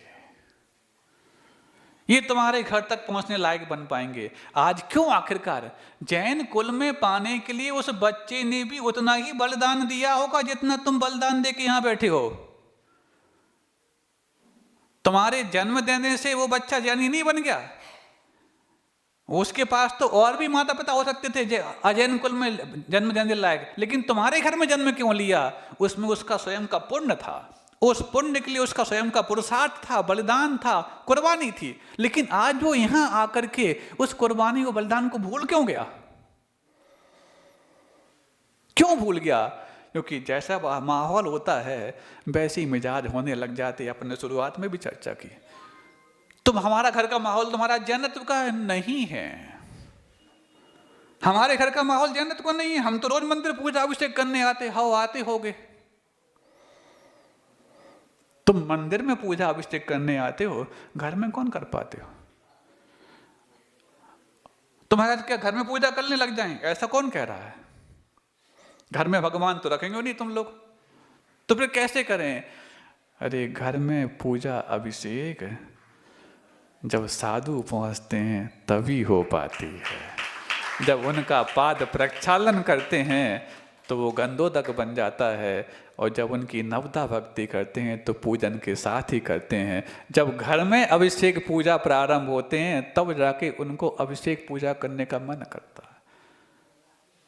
ये तुम्हारे घर तक पहुंचने लायक बन पाएंगे। आज क्यों? आखिरकार जैन कुल में पाने के लिए उस बच्चे ने भी उतना ही बलिदान दिया होगा जितना तुम बलिदान दे के यहां बैठे हो। तुम्हारे जन्म देने से वो बच्चा जैनी नहीं बन गया। उसके पास तो और भी माता पिता हो सकते थे अजैन कुल में जन्म देने लायक, लेकिन तुम्हारे घर में जन्म क्यों लिया? उसमें उसका स्वयं का पुण्य था, उस पुण्य के लिए उसका स्वयं का पुरुषार्थ था, बलिदान था, कुर्बानी थी। लेकिन आज वो यहां आकर के उस कुर्बानी और बलिदान को भूल क्यों गया? क्यों भूल गया? क्योंकि जैसा माहौल होता है वैसे ही मिजाज होने लग जाते। अपने शुरुआत में भी चर्चा की, तुम हमारा घर का माहौल तुम्हारा जन्नत का नहीं है। हमारे घर का माहौल जन्नत को नहीं है। हम तो रोज मंदिर पूजा अभिषेक करने आते होगे। तुम मंदिर में पूजा अभिषेक करने आते हो, घर में कौन कर पाते हो? तुम्हारा क्या घर में पूजा करने लग जाएं? ऐसा कौन कह रहा है? घर में भगवान तो रखेंगे नहीं तुम लोग। तो फिर कैसे करें? अरे घर में पूजा अभिषेक जब साधु पहुंचते हैं तभी हो पाती है। जब उनका पाद प्रक्षालन करते हैं तो वो गंधोदक बन जाता है, और जब उनकी नवदा भक्ति करते हैं तो पूजन के साथ ही करते हैं। जब घर में अभिषेक पूजा प्रारंभ होते हैं तब जाके उनको अभिषेक पूजा करने का मन करता है।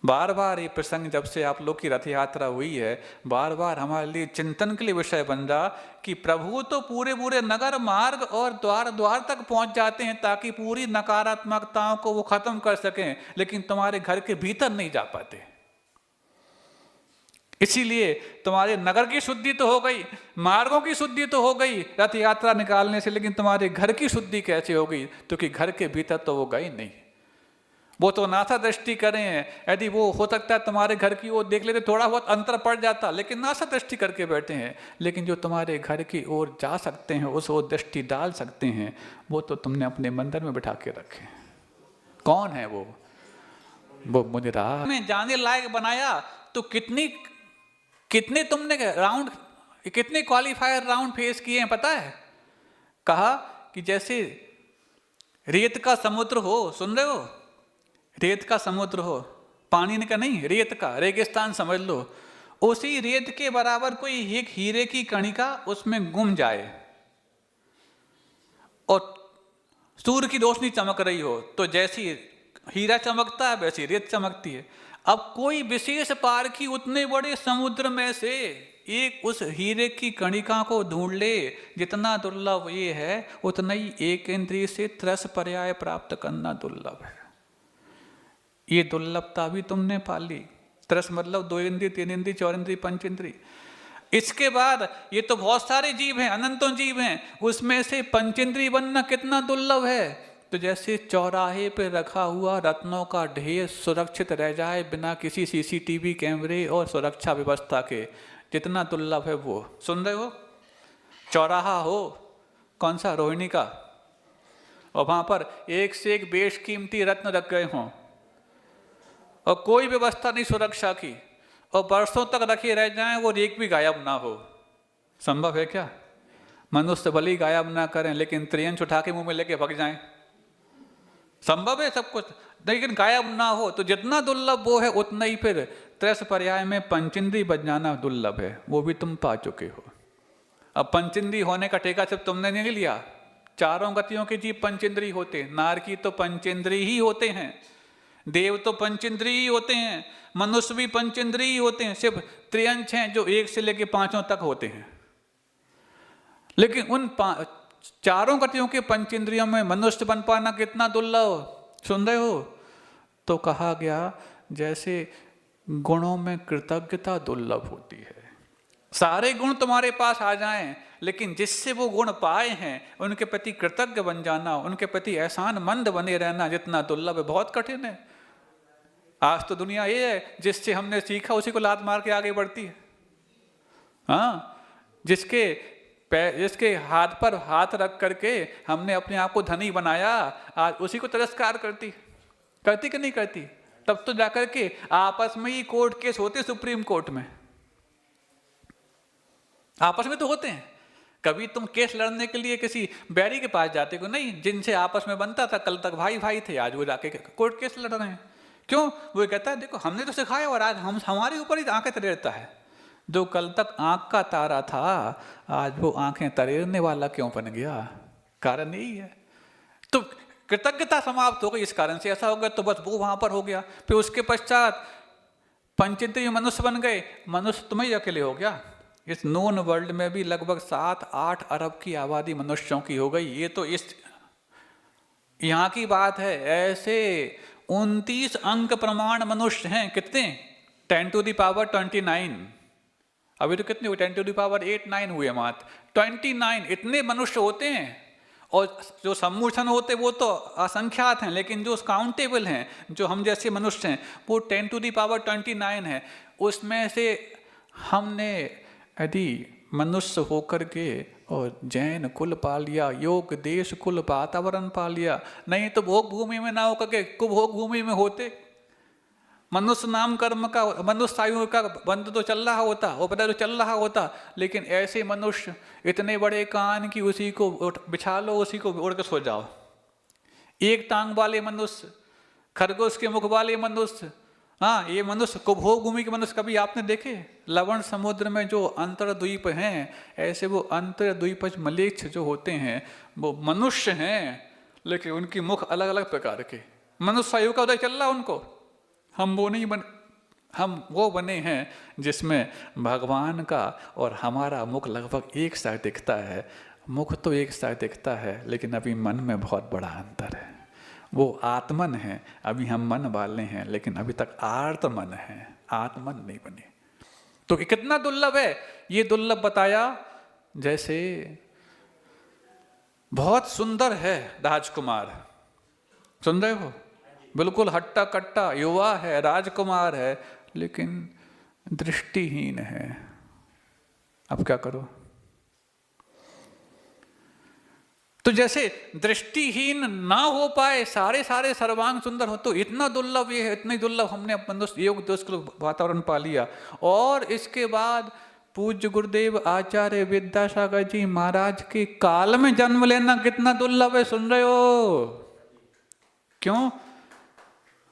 बार बार ये प्रसंग जब से आप लोग की रथ यात्रा हुई है, बार बार हमारे लिए चिंतन के लिए विषय बन रहा कि प्रभु तो पूरे पूरे नगर मार्ग और द्वार द्वार तक पहुंच जाते हैं ताकि पूरी नकारात्मकताओं को वो खत्म कर सकें, लेकिन तुम्हारे घर के भीतर नहीं जा पाते। इसीलिए तुम्हारे नगर की शुद्धि तो हो गई, मार्गों की शुद्धि तो हो गई रथ यात्रा निकालने से, लेकिन तुम्हारे घर की शुद्धि कैसे हो गई? क्योंकि घर के भीतर तो वो गई नहीं। वो तो नासा दृष्टि करें, यदि वो हो सकता है तुम्हारे घर की ओर देख लेते थोड़ा बहुत अंतर पड़ जाता, लेकिन नासा दृष्टि करके बैठे हैं। लेकिन जो तुम्हारे घर की ओर जा सकते हैं, उस ओर दृष्टि डाल सकते हैं, वो तो तुमने अपने मंदिर में बिठा के रखे। कौन है वो? मुझे राह में जाने लायक बनाया तो कितने तुमने राउंड, कितने क्वालिफायर राउंड फेस किए हैं पता है? कहा कि जैसे रेत का समुद्र हो, सुन रहे हो? रेत का समुद्र हो, पानी का नहीं, रेत का, रेगिस्तान समझ लो। उसी रेत के बराबर कोई एक हीरे की कणिका उसमें गुम जाए और सूर्य की रोशनी चमक रही हो, तो जैसी हीरा चमकता है वैसी रेत चमकती है। अब कोई विशेष पारखी उतने बड़े समुद्र में से एक उस हीरे की कणिका को ढूंढ ले, जितना दुर्लभ ये है उतना ही एक इंद्रिय से 3 पर्याय प्राप्त करना दुर्लभ है। ये दुर्लभता भी तुमने पाली। 3 मतलब 2 इंद्रिय, 3 इंद्रिय, 4 इंद्रिय, 5 इंद्रिय। इसके बाद ये तो बहुत सारे जीव हैं, अनंतों जीव हैं, उसमें से 5 इंद्रिय बनना कितना दुर्लभ है। तो जैसे चौराहे पे रखा हुआ रत्नों का ढेर सुरक्षित रह जाए बिना किसी सीसीटीवी कैमरे और सुरक्षा व्यवस्था के, जितना दुर्लभ है वो। सुन रहे हो? चौराहा हो, कौन सा, रोहिणी का, और वहां पर एक से एक बेशकीमती रत्न रख गए हों और कोई व्यवस्था नहीं सुरक्षा की, और बरसों तक रखे रह जाएं, वो एक भी गायब ना हो। संभव है क्या? मनुष्य भले ही गायब ना करें, लेकिन त्रियंच उठा के मुंह में लेके भग जाएं। संभव है सब कुछ, लेकिन गायब ना हो। तो जितना दुर्लभ वो है उतना ही फिर 3 पर्याय में 5 इंद्रिय बच जाना दुर्लभ है, वो भी तुम पा चुके हो। अब 5 इंद्रिय होने का ठेका सिर्फ तुमने नहीं लिया, चारों गतियों के जीव 5 इंद्रिय होते, नारकी तो 5 इंद्रिय ही होते हैं, देव तो 5 इंद्रिय ही होते हैं, मनुष्य भी 5 इंद्रिय ही होते हैं। सिर्फ त्रियंच हैं जो 1 से लेकर 5 तक होते हैं। लेकिन उन चारों गतियों के 5 इंद्रियों में मनुष्य बन पाना कितना दुर्लभ, सुन रहे हो? तो कहा गया जैसे गुणों में कृतज्ञता दुर्लभ होती है। सारे गुण तुम्हारे पास आ जाएं, लेकिन जिससे वो गुण पाए हैं उनके प्रति कृतज्ञ बन जाना, उनके प्रति एहसान मंद बने रहना जितना दुर्लभ है, बहुत कठिन है। आज तो दुनिया ये है जिससे हमने सीखा उसी को लात मार के आगे बढ़ती है। हाँ, जिसके हाथ पर हाथ रख करके हमने अपने आप को धनी बनाया, आज उसी को तिरस्कार करती कि नहीं करती? तब तो जाकर के आपस में ही कोर्ट केस होते, सुप्रीम कोर्ट में आपस में तो होते हैं। कभी तुम केस लड़ने के लिए किसी बैरी के पास जाते हो नहीं, जिनसे आपस में बनता था, कल तक भाई भाई थे, आज वो जाके कोर्ट केस लड़ रहे हैं। क्यों? वो कहता है देखो हमने तो सिखाया और आज हमारे ऊपर ही आंखें तरेरता है। जो कल तक आंख का तारा था आज वो आंखें तरेरने वाला क्यों बन गया? कारण यही है। तो कृतज्ञता समाप्त हो गई, इस कारण से ऐसा हो गया, तो बस वो वहां पर हो गया। फिर उसके पश्चात 5 इंद्रिय मनुष्य बन गए। मनुष्य तुम्हें अकेले हो गया? इस नोन वर्ल्ड में भी लगभग 7-8 अरब की आबादी मनुष्यों की हो गई। ये तो इस यहाँ की बात है। ऐसे 29 अंक प्रमाण मनुष्य हैं। कितने? 10 to the power 29। अभी तो कितने हुए? 10 to the power 8-9 हुए मात्र। 29 इतने मनुष्य होते हैं, और जो सम्मूषण होते वो तो असंख्यात हैं, लेकिन जो काउंटेबल हैं, जो हम जैसे मनुष्य हैं, वो 10 to the power 29 है। उसमें से हमने यदि मनुष्य होकर के और जैन कुल पा लिया, योग देश कुल वातावरण पा लिया, नहीं तो भोग भूमि में ना होकर के कुभोग भूमि में होते। मनुष्य नाम कर्म का, मनुष्य आयु का बंध तो चल रहा होता, वो पता तो चल रहा होता, लेकिन ऐसे मनुष्य इतने बड़े कान की उसी को बिछा लो, उसी को ओढ़ के सो जाओ। एक टांग वाले मनुष्य, खरगोश के मुख वाले मनुष्य, हाँ ये मनुष्य कुभोभूमि के मनुष्य कभी आपने देखे? लवण समुद्र में जो अंतर्द्वीप हैं, ऐसे वो अंतर्द्वीपज मलेच्छ जो होते हैं वो मनुष्य हैं, लेकिन उनकी मुख अलग अलग प्रकार के। मनुष्य आयु का उदय चल रहा उनको। हम वो नहीं बन, हम वो बने हैं जिसमें भगवान का और हमारा मुख लगभग एक सा दिखता है। मुख तो एक सा दिखता है, लेकिन अभी मन में बहुत बड़ा अंतर है। वो आत्मन है, अभी हम मन वाले हैं, लेकिन अभी तक आर्तमन है, आत्मन नहीं बने। तो ये कितना दुर्लभ है। ये दुर्लभ बताया जैसे बहुत सुंदर है राजकुमार, सुन रहे हो, बिल्कुल हट्टा कट्टा युवा है, राजकुमार है, लेकिन दृष्टिहीन है। अब क्या करो? तो जैसे दृष्टिहीन ना हो पाए, सारे सर्वांग सुंदर हो, तो इतना दुर्लभ ये है, इतनी दुर्लभ हमने मनुष्य योग दोष को वातावरण पा लिया। और इसके बाद पूज्य गुरुदेव आचार्य विद्यासागर जी महाराज के काल में जन्म लेना कितना दुर्लभ है, सुन रहे हो? क्यों?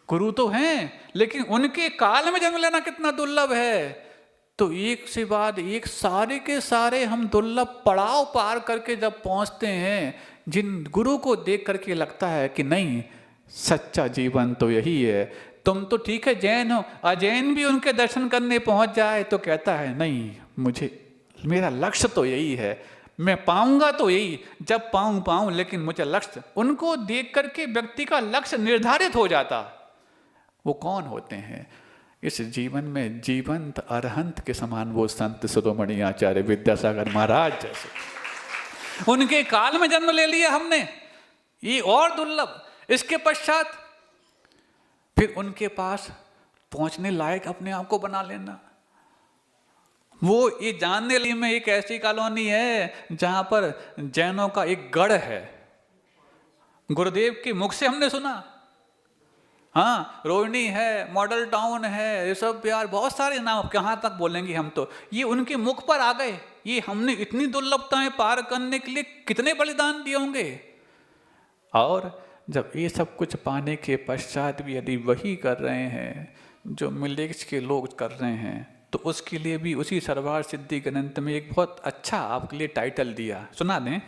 गुरु तो हैं, लेकिन उनके काल में जन्म लेना कितना दुर्लभ है। तो एक से बाद एक सारे के सारे हम दुर्लभ पड़ाव पार करके जब पहुंचते हैं, जिन गुरु को देख करके लगता है कि नहीं, सच्चा जीवन तो यही है। तुम तो ठीक है जैन हो, अजैन भी उनके दर्शन करने पहुंच जाए तो कहता है नहीं, मुझे मेरा लक्ष्य तो यही है, मैं पाऊंगा तो यही, जब पाऊं, लेकिन मुझे लक्ष्य, उनको देख करके व्यक्ति का लक्ष्य निर्धारित हो जाता। वो कौन होते हैं? इस जीवन में जीवंत अरहंत के समान वो संत शिरोमणि आचार्य विद्यासागर महाराज जैसे, उनके काल में जन्म ले लिया हमने, ये और दुर्लभ। इसके पश्चात फिर उनके पास पहुंचने लायक अपने आप को बना लेना। वो ये जानने लिए में एक ऐसी कॉलोनी है जहां पर जैनों का एक गढ़ है, गुरुदेव के मुख से हमने सुना। हाँ, रोहिणी है, मॉडल टाउन है, ये सब यार बहुत सारे नाम, कहाँ तक बोलेंगे हम। तो ये उनके मुख पर आ गए। ये हमने इतनी दुर्लभताएं पार करने के लिए कितने बलिदान दिए होंगे। और जब ये सब कुछ पाने के पश्चात भी यदि वही कर रहे हैं जो मिलेक्स के लोग कर रहे हैं, तो उसके लिए भी उसी सरवार सिद्धि ग्रंथ में एक बहुत अच्छा आपके लिए टाइटल दिया, सुना दें।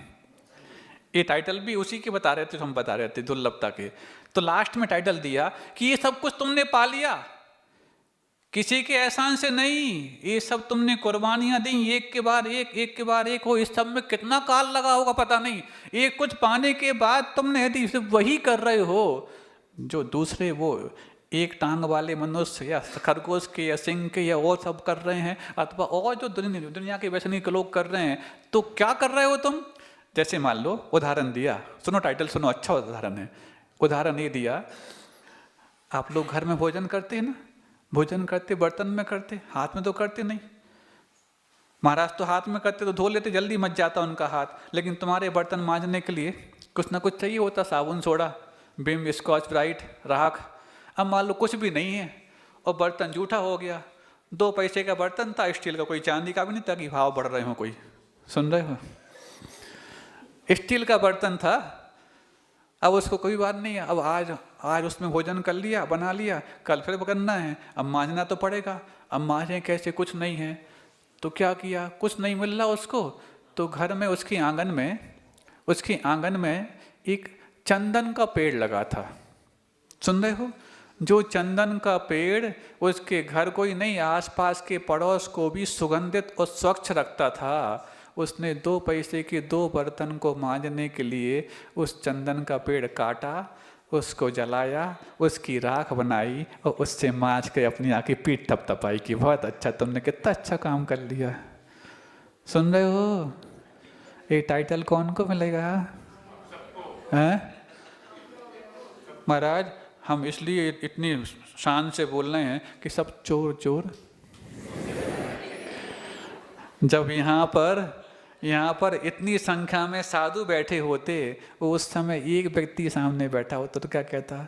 ये टाइटल भी उसी के बता रहे थे, हम बता रहे थे दुर्लभता के। तो लास्ट में टाइटल दिया कि ये सब कुछ तुमने पा लिया, किसी के एहसान से नहीं, ये सब तुमने कुर्बानियां दी, एक के बाद एक हो। इस सब में कितना काल लगा होगा पता नहीं। ये कुछ पाने के बाद तुमने यदि सिर्फ वही कर रहे हो जो दूसरे वो एक टांग वाले मनुष्य या खरगोश के या सिंह के या वो सब कर रहे हैं, अथवा और जो दुनिया के वैज्ञानिक लोग कर रहे हैं, तो क्या कर रहे हो तुम? जैसे मान लो, उदाहरण दिया, सुनो टाइटल सुनो, अच्छा उदाहरण है। उदाहरण ये दिया, आप लोग घर में भोजन करते हैं ना, भोजन करते बर्तन में करते, हाथ में तो करते नहीं। महाराज तो हाथ में करते तो धो लेते, जल्दी मच जाता उनका हाथ, लेकिन तुम्हारे बर्तन मांजने के लिए कुछ ना कुछ चाहिए होता, साबुन, सोडा, विम, स्कॉच ब्राइट, राख। अब मान लो कुछ भी नहीं है और बर्तन जूठा हो गया। 2 पैसे का बर्तन था, स्टील का, कोई चांदी का भी नहीं था कि भाव बढ़ रहे हो, कोई सुन रहे हो, स्टील का बर्तन था। अब उसको कोई बात नहीं है, अब आज उसमें भोजन कर लिया, बना लिया, कल फिर करना है, अब मांजना तो पड़ेगा। अब मांझें कैसे, कुछ नहीं है, तो क्या किया, कुछ नहीं मिल रहा उसको, तो घर में उसके आंगन में एक चंदन का पेड़ लगा था, सुन रहे हो? जो चंदन का पेड़ उसके घर को ही नहीं, आसपास के पड़ोस को भी सुगंधित और स्वच्छ रखता था। उसने 2 पैसे के 2 बर्तन को मांजने के लिए उस चंदन का पेड़ काटा, उसको जलाया, उसकी राख बनाई और उससे मांज के अपनी आँखें पीठ थपथपाई कि बहुत अच्छा, तुमने कितना अच्छा काम कर लिया। सुन रहे हो? ये टाइटल कौन को मिलेगा? हैं महाराज, हम इसलिए इतनी शान से बोल रहे हैं कि सब चोर चोर। जब यहाँ पर इतनी संख्या में साधु बैठे होते, उस समय एक व्यक्ति सामने बैठा होता तो क्या कहता?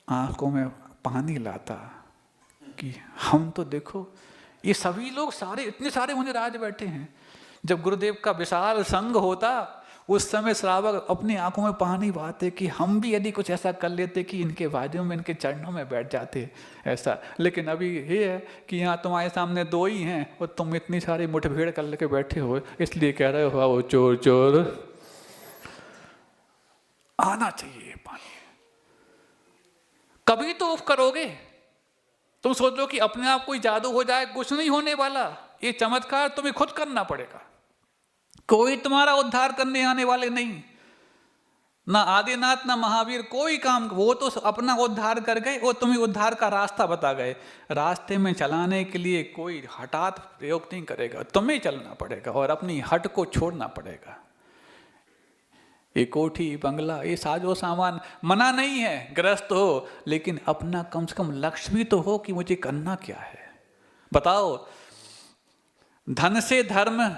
आंखों में पानी लाता कि हम तो देखो, ये सभी लोग सारे इतने सारे मुनिराज बैठे हैं, जब गुरुदेव का विशाल संग होता उस समय श्रावक अपनी आंखों में पानी बहाते कि हम भी यदि कुछ ऐसा कर लेते कि इनके वादियों में, इनके चरणों में बैठ जाते ऐसा। लेकिन अभी ये है कि यहाँ तुम्हारे सामने दो ही हैं और तुम इतनी सारी मुठभेड़ कर लेके बैठे हो, इसलिए कह रहे हो वो चोर चोर। आना चाहिए पानी, कभी तो ऑफ करोगे। तुम सोच लो कि अपने आप कोई जादू हो जाए, कुछ नहीं होने वाला। ये चमत्कार तुम्हें खुद करना पड़ेगा, कोई तुम्हारा उद्धार करने आने वाले नहीं, ना आदिनाथ ना महावीर, कोई काम। वो तो अपना उद्धार कर गए, वो तुम्हें उद्धार का रास्ता बता गए। रास्ते में चलाने के लिए कोई हठात प्रयोग नहीं करेगा, तुम्हें चलना पड़ेगा और अपनी हट को छोड़ना पड़ेगा। ये कोठी बंगला ये साजो सामान मना नहीं है, ग्रस्त हो, लेकिन अपना कम से कम लक्ष्य भी तो हो कि मुझे करना क्या है। बताओ, धन से धर्म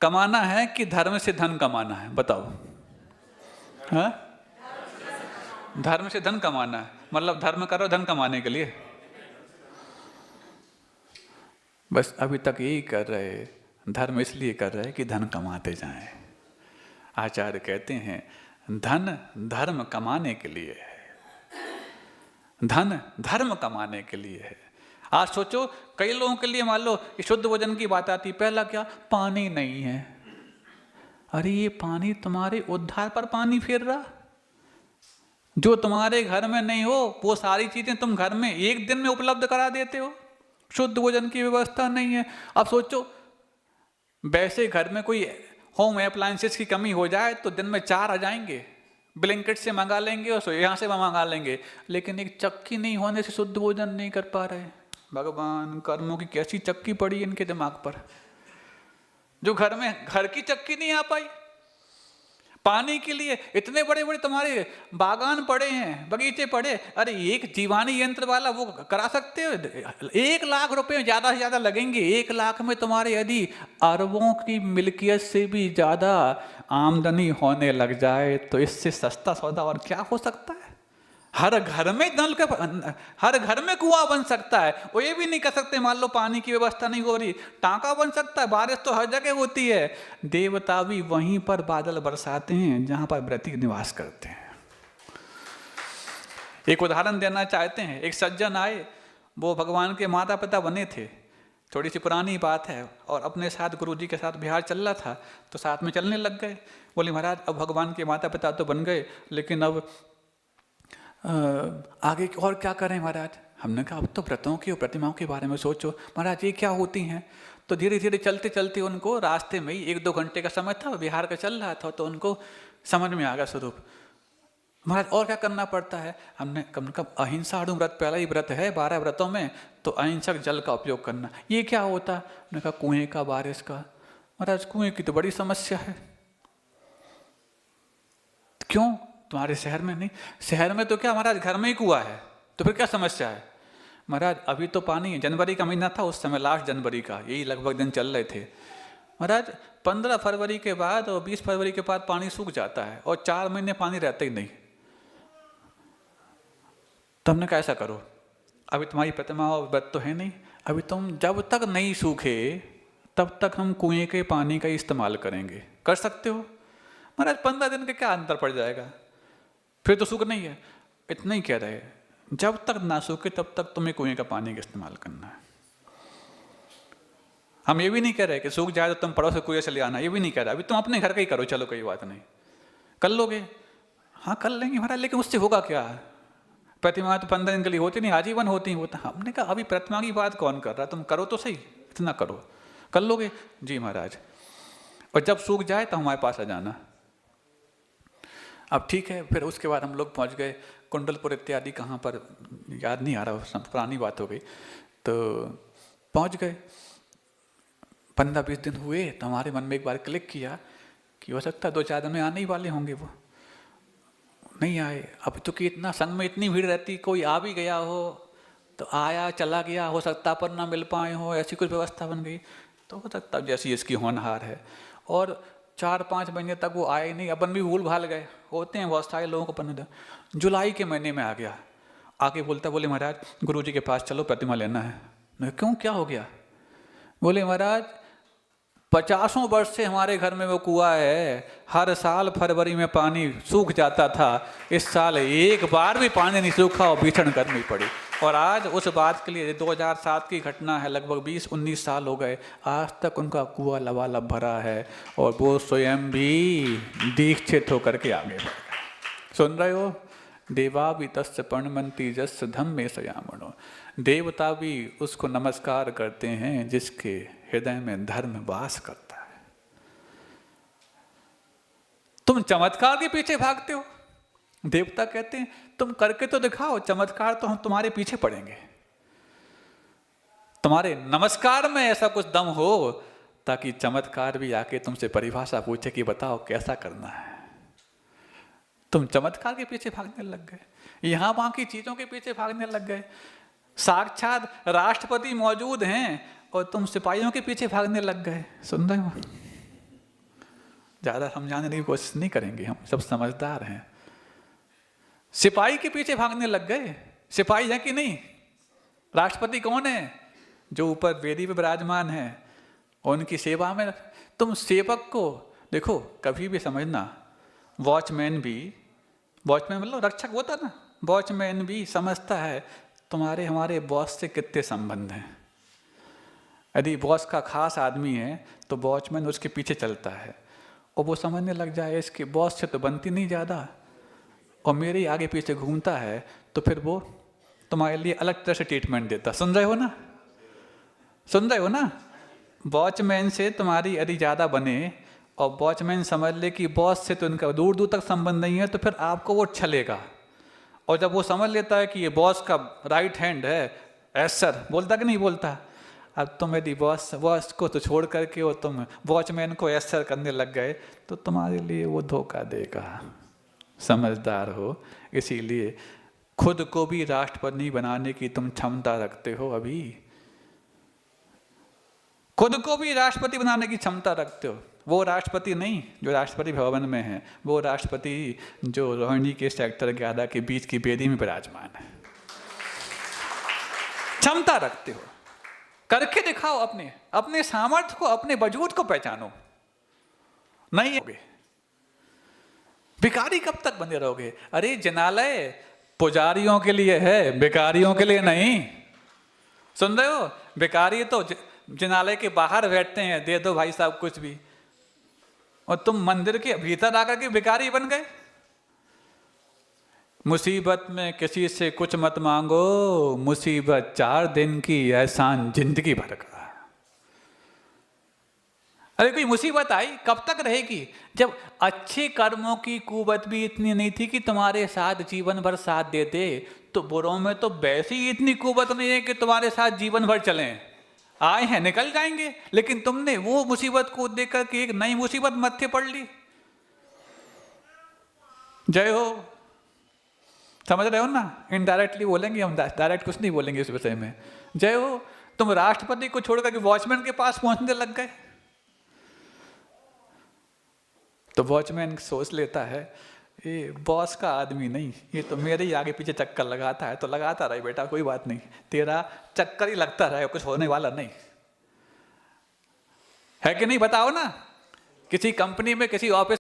कमाना है कि धर्म से धन कमाना है? बताओ। हाँ, धर्म से धन कमाना है, मतलब धर्म करो धन कमाने के लिए। बस अभी तक यही कर रहे, धर्म इसलिए कर रहे कि धन कमाते जाएं। आचार्य कहते हैं धन धर्म कमाने के लिए है, धन धर्म कमाने के लिए है। आज सोचो, कई लोगों के लिए मान लो शुद्ध भोजन की बात आती, पहला क्या, पानी नहीं है। अरे ये पानी तुम्हारे उद्धार पर पानी फेर रहा, जो तुम्हारे घर में नहीं हो वो सारी चीजें तुम घर में एक दिन में उपलब्ध करा देते हो। शुद्ध भोजन की व्यवस्था नहीं है। अब सोचो, वैसे घर में कोई होम अप्लायंसेस की कमी हो जाए तो दिन में 4 आ जाएंगे, ब्लिंकिट से मंगा लेंगे और यहाँ से मंगा लेंगे, लेकिन एक चक्की नहीं होने से शुद्ध भोजन नहीं कर पा रहे। भगवान, कर्मों की कैसी चक्की पड़ी इनके दिमाग पर, जो घर में घर की चक्की नहीं आ पाई। पानी के लिए इतने बड़े बड़े तुम्हारे बागान पड़े हैं, बगीचे पड़े, अरे एक जीवानी यंत्र वाला वो करा सकते हो? 1 लाख रुपए ज्यादा से ज्यादा लगेंगे। 1 लाख में तुम्हारे यदि अरबों की मिल्कियत से भी ज्यादा आमदनी होने लग जाए तो इससे सस्ता सौदा और क्या हो सकता है? हर घर में नल का, हर घर में कुआं बन सकता है। वो ये भी नहीं कर सकते मान लो पानी की व्यवस्था नहीं हो रही, टांका बन सकता है। बारिश तो हर जगह होती है, देवता भी वहीं पर बादल बरसाते हैं जहां पर व्रती निवास करते हैं। एक उदाहरण देना चाहते हैं। एक सज्जन आए, वो भगवान के माता पिता बने थे, थोड़ी सी पुरानी बात है, और अपने साथ गुरुजी के साथ बिहार चल रहा था तो साथ में चलने लग गए। बोले महाराज अब भगवान के माता पिता तो बन गए, लेकिन अब आगे और क्या करें महाराज? हमने कहा अब तो व्रतों की और प्रतिमाओं के बारे में सोचो। महाराज ये क्या होती हैं? तो धीरे धीरे चलते चलते उनको रास्ते में ही 1-2 घंटे का समय था, बिहार का चल रहा था, तो उनको समझ में आ गया स्वरूप। महाराज और क्या करना पड़ता है? हमने कहा अहिंसा व्रत पहला ही व्रत है 12 व्रतों में, तो अहिंसक जल का उपयोग करना। ये क्या होता? हमने कहा कुएं का, बारिश का। महाराज कुएं की तो बड़ी समस्या है। क्यों? तुम्हारे शहर में नहीं? शहर में तो क्या महाराज, घर में ही कुआं है, तो फिर क्या समस्या है? महाराज अभी तो पानी है, जनवरी का महीना था उस समय, लास्ट जनवरी का, यही लगभग दिन चल रहे थे। महाराज 15 फरवरी के बाद और 20 फरवरी के बाद पानी सूख जाता है और 4 महीने पानी रहता ही नहीं। तो हमने कहा ऐसा करो, अभी तुम्हारी प्रतिमा और व्रत तो है नहीं, अभी तुम जब तक नहीं सूखे तब तक हम कुएं के पानी का इस्तेमाल करेंगे। कर सकते हो? महाराज 15 दिन के क्या अंतर पड़ जाएगा, फिर तो सूख नहीं है। इतना ही कह रहे, जब तक ना सूखे तब तक तुम्हें कुएं का पानी का इस्तेमाल करना है। हम ये भी नहीं कह रहे कि सूख जाए तो तुम पड़ोस से कुएं से ले आना, ये भी नहीं कह रहे। अभी तुम अपने घर का ही करो, चलो कोई बात नहीं, कर लोगे? हाँ कर लेंगे महाराज, लेकिन उससे होगा क्या? प्रतिमा तो 15 दिन के लिए होती नहीं, आजीवन होती होता। हमने कहा अभी प्रतिमा की बात कौन कर रहा, तुम करो तो सही, इतना करो, कर लोगे? जी महाराज, और जब सूख जाए तो हमारे पास आ जाना। अब ठीक है, फिर उसके बाद हम लोग पहुंच गए कुंडलपुर इत्यादि, कहाँ पर याद नहीं आ रहा, पुरानी बात हो गई। तो पहुंच गए, 15-20 दिन हुए तो हमारे मन में एक बार क्लिक किया कि हो सकता है 2-4 दिन में आने ही वाले होंगे। वो नहीं आए। अब तो कि इतना संग में इतनी भीड़ रहती, कोई आ भी गया हो तो आया चला गया, हो सकता पर ना मिल पाए हो, ऐसी कुछ व्यवस्था बन गई। तो हो सकता जैसी इसकी होनहार है। और 4-5 महीने तक वो आए नहीं, अपन भी भूल भाल गए, होते हैं बहुत सारे लोगों को। 15 जुलाई के महीने में आ गया आके बोलता, बोले महाराज गुरुजी के पास चलो, प्रतिमा लेना है। मैं क्यों, क्या हो गया? बोले महाराज 50 वर्ष से हमारे घर में वो कुआं है, हर साल फरवरी में पानी सूख जाता था, इस साल एक बार भी पानी नहीं सूखा और भीषण गर्मी पड़ी। और आज उस बात के लिए 2007 की घटना है, लगभग 20-19 साल हो गए, आज तक उनका कुआं लबालब भरा है और वो स्वयं भी दीक्षित होकर के आगे बढ़ गए। सुन रहे हो? देवा भी तस्य प्रणमन्ति जस्य धम्मे सयामणो। देवता भी उसको नमस्कार करते हैं जिसके हृदय में धर्म वास करता है। तुम चमत्कार के पीछे भागते हो। देवता कहते हैं तुम करके तो दिखाओ, चमत्कार तो हम तुम्हारे पीछे पड़ेंगे। तुम्हारे नमस्कार में ऐसा कुछ दम हो ताकि चमत्कार भी आके तुमसे परिभाषा पूछे कि बताओ कैसा करना है। तुम चमत्कार के पीछे भागने लग गए, यहां वहां की चीजों के पीछे भागने लग गए। साक्षात राष्ट्रपति मौजूद हैं और तुम सिपाहियों के पीछे भागने लग गए। सुन रहे हो? ज्यादा समझाने की कोशिश नहीं करेंगे, हम सब समझदार हैं। सिपाही के पीछे भागने लग गए। सिपाही है कि नहीं? राष्ट्रपति कौन है? जो ऊपर वेदी पे विराजमान है, उनकी सेवा में। तुम सेवक को देखो, कभी भी समझना, वॉचमैन मतलब रक्षक होता ना, वॉचमैन भी समझता है तुम्हारे हमारे बॉस से कितने संबंध हैं। यदि बॉस का खास आदमी है तो वॉचमैन उसके पीछे चलता है और वो समझने लग जाए इसके बॉस से तो बनती नहीं ज़्यादा और मेरे आगे पीछे घूमता है, तो फिर वो तुम्हारे लिए अलग तरह से ट्रीटमेंट देता। सुन रहे हो ना? सुन रहे हो ना? वॉचमैन से तुम्हारी यदि ज़्यादा बने और वॉचमैन समझ ले कि बॉस से तो इनका दूर दूर तक संबंध नहीं है, तो फिर आपको वो छलेगा। और जब वो समझ लेता है कि ये बॉस का राइट हैंड है, एस सर बोलता कि नहीं बोलता, अब तुम यदि बॉस को तो छोड़ करके और तुम वॉचमैन को एस सर करने लग गए तो तुम्हारे लिए वो धोखा देगा। समझदार हो, इसीलिए खुद को भी राष्ट्रपति बनाने की तुम क्षमता रखते हो। अभी खुद को भी राष्ट्रपति बनाने की क्षमता रखते हो। वो राष्ट्रपति नहीं जो राष्ट्रपति भवन में है, वो राष्ट्रपति जो रोहिणी के सेक्टर 11 के बीच की बेदी में विराजमान है। क्षमता रखते हो, करके दिखाओ। अपने सामर्थ्य को, अपने वजूद को पहचानो। नहीं होगे, भिखारी कब तक बने रहोगे? अरे जिनालय पुजारियों के लिए है, भिखारियों के लिए नहीं। सुन रहे हो? भिखारी तो जिनालय के बाहर बैठते हैं, दे दो भाई साहब कुछ भी, और तुम मंदिर के भीतर आकर के भिखारी बन गए। मुसीबत में किसी से कुछ मत मांगो, मुसीबत 4 दिन की, एहसान जिंदगी भर का। अरे कोई मुसीबत आई कब तक रहेगी? जब अच्छे कर्मों की कुवत भी इतनी नहीं थी कि तुम्हारे साथ जीवन भर साथ देते, तो बुरों में तो वैसे ही इतनी कुवत नहीं है कि तुम्हारे साथ जीवन भर चलें। आए हैं निकल जाएंगे, लेकिन तुमने वो मुसीबत को देख करके एक नई मुसीबत मत्थे पड़ ली। जय हो। समझ रहे हो ना? इनडायरेक्टली बोलेंगे हम, डायरेक्ट कुछ नहीं बोलेंगे इस विषय में। जय हो। तुम राष्ट्रपति को छोड़कर के वॉचमैन के पास पहुंचने लग गए। तो वॉचमैन सोच लेता है ये बॉस का आदमी नहीं, ये तो मेरे ही आगे पीछे चक्कर लगाता है, तो लगाता रहे बेटा, कोई बात नहीं, तेरा चक्कर ही लगता रहे, कुछ होने वाला नहीं है कि नहीं? बताओ ना, किसी कंपनी में, किसी ऑफिस